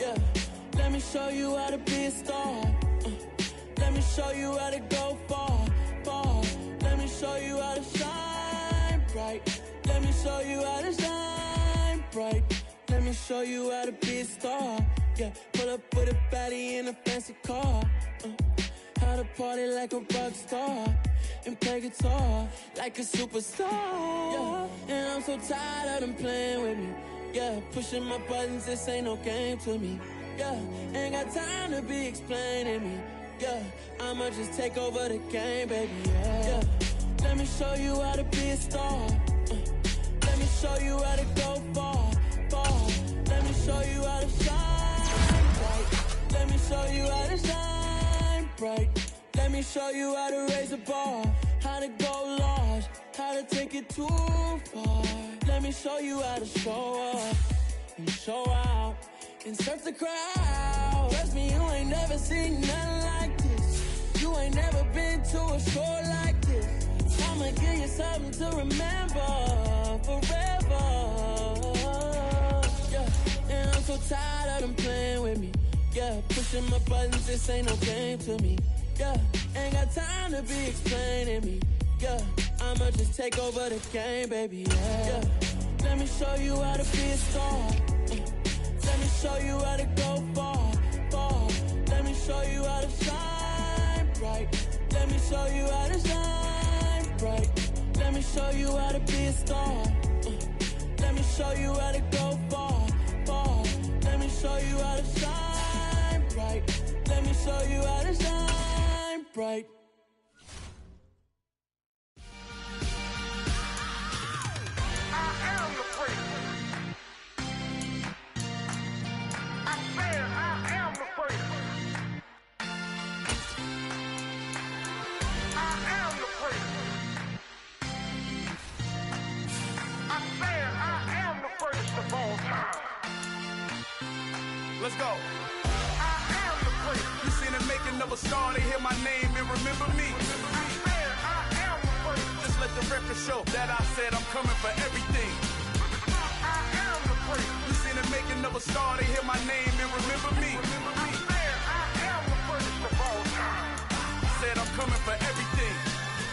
Yeah, let me show you how to be a star. Let me show you how to go far, far. Let me show you how to shine bright. Let me show you how to shine bright. Let me show you how to be a star. Yeah, pull up with a baddie in a fancy car. How to party like a rock star and play guitar like a superstar. Yeah, and I'm so tired of them playing with me. Yeah, pushing my buttons, this ain't no game to me. Yeah, ain't got time to be explaining me. Yeah, I'ma just take over the game, baby. Yeah, let me show you how to be a star. Let me show you how to go far, far. Let me show you how to shine bright. Let me show you how to shine bright. Let me show you how to raise a bar, how to go large, how to take it too far. Let me show you how to show up and show out and surf the crowd. Trust me, you ain't never seen nothing like this. You ain't never been to a show like this. I'ma give you something to remember forever. Yeah, and I'm so tired of them playing with me. Yeah, pushing my buttons, this ain't no game to me. Yeah, ain't got time to be explaining me. Yeah, I'ma just take over the game, baby. Yeah, let me show you how to be a star. Let me show you how to go far, far. Let me show you how to shine bright. Let me show you how to shine bright. Let me show you how to be a star. Let me show you how to go far, far. Let me show you how to shine bright. Let me show you how to shine bright. Let's go. I am the great. You seen the making of a star, they hear my name and remember me. I am the great. Just let the record show that I said I'm coming for everything. I am the great. You seen the making of a star, they hear my name and remember me. I am the greatest of all time. I said I'm coming for everything.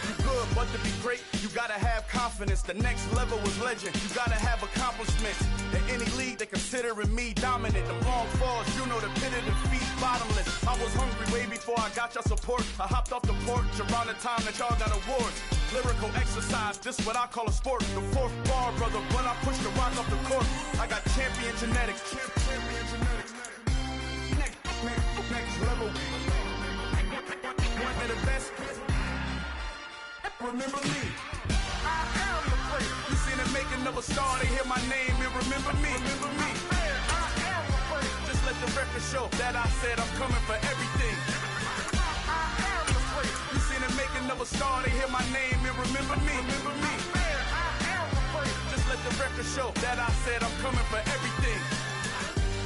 You good, but to be great, you gotta have confidence. confidence. The next level was legend. You gotta have accomplishments. In any league, they considering me dominant. The long falls, you know the pit of defeat, bottomless. I was hungry way before I got your support. I hopped off the porch around the time that y'all got awards. Lyrical exercise, this what I call a sport. The fourth bar, brother, when I push the rock off the court. I got champion genetics. Champion genetics. Next level. One of the best. Remember me. I am the place. You seen the making of a star, they hear my name and remember me. Remember me. I am the place. Just let the record show that I said I'm coming for everything. I am the place. You seen the making of a star, they hear my name and remember me. Remember me. I am the place. Just let the record show that I said I'm coming for everything.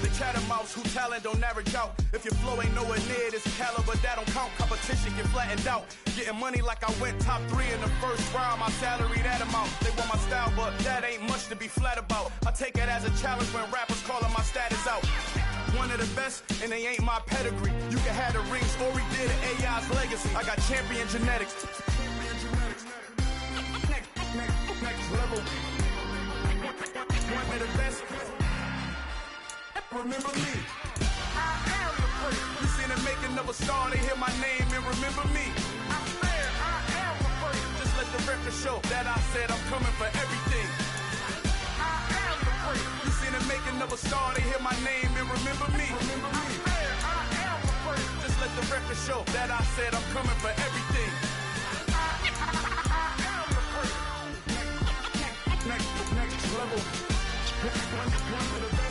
The catamounts who talent don't average out. If your flow ain't nowhere near this caliber, that don't count. Competition get flattened out. Getting money like I went top 3 in the first round. My salary that amount. They want my style, but that ain't much to be flat about. I take it as a challenge when rappers calling my status out. One of the best, and they ain't my pedigree. You can have the rings, or we did it, AI's legacy. I got champion genetics. Next level. One of the best. Remember me. I am the place. You seen the making of a star, they hear my name and remember me. I am the place. Just let the record show that I said I'm coming for everything. I am the place. You seen the making of a star, they hear my name and remember me. Remember me. I am the place. Just let the record show that I said I'm coming for everything. I am the place. Next level. One of the best.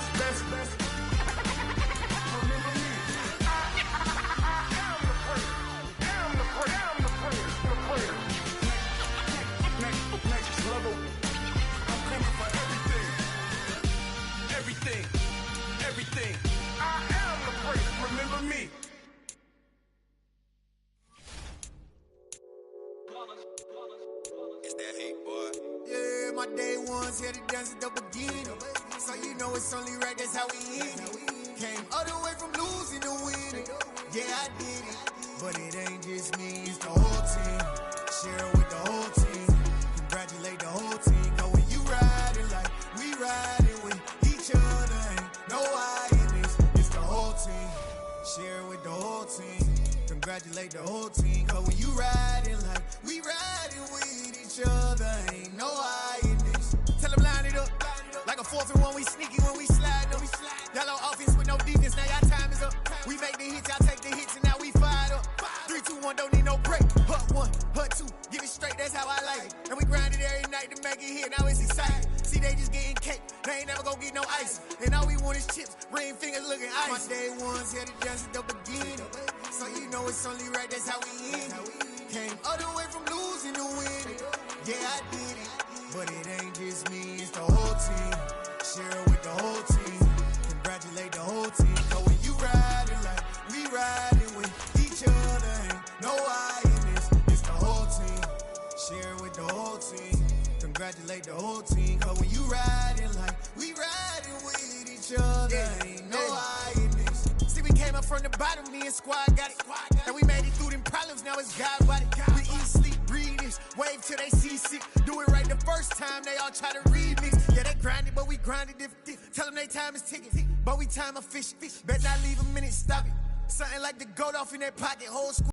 Everything. I am the place. Remember me. It's that hate, boy. Yeah, my day ones here to dance at the beginning. So you know it's only right, that's how we end it. Came all the way from losing to winning. Yeah, I did it. But it ain't just me, it's the whole team. Share it with the whole team. Congratulate the whole team. Cause when you riding like we riding with each other, ain't no I in this. It's the whole team. Share it with the whole team. Congratulate the whole team. Cause when you riding like we riding with each other, ain't no I in this. Tell them line it up. Like a 4th and 1, we sneaky when we slide them. Y'all on offense with no defense, now y'all time is up. We make the hits, y'all take the hits, and now we fired up. 3, 2, 1, don't need no break. Hut 1, hut 2, give it straight, that's how I like it. And we grind it every night to make it here, now it's exciting. See, they just getting cake, they ain't never gonna get no ice. And all we want is chips, ring fingers looking ice. My day ones here to dance at the beginning. So you know it's only right, that's how we end it. Came all the way from losing to winning. Yeah, I did it. But it ain't just me, it's the whole team. Share it with the whole team. Congratulate the whole team. Cause when you riding like we riding with each other, ain't no I in this. It's the whole team. Share it with the whole team. Congratulate the whole team. Cause when you riding like we riding with each other, ain't no I in this. See, we came up from the bottom, me and squad got it. And we made it through them problems, now it's God body. We eat, sleep, breathe this, wave till they see sick. Do it right the first time, they all try to remix. Yeah, they grinded, but we grinded different. Tell them they time is ticking, but we time a fish. Bet not leave a minute, stop it. Something like the goat off in their pocket, whole squad.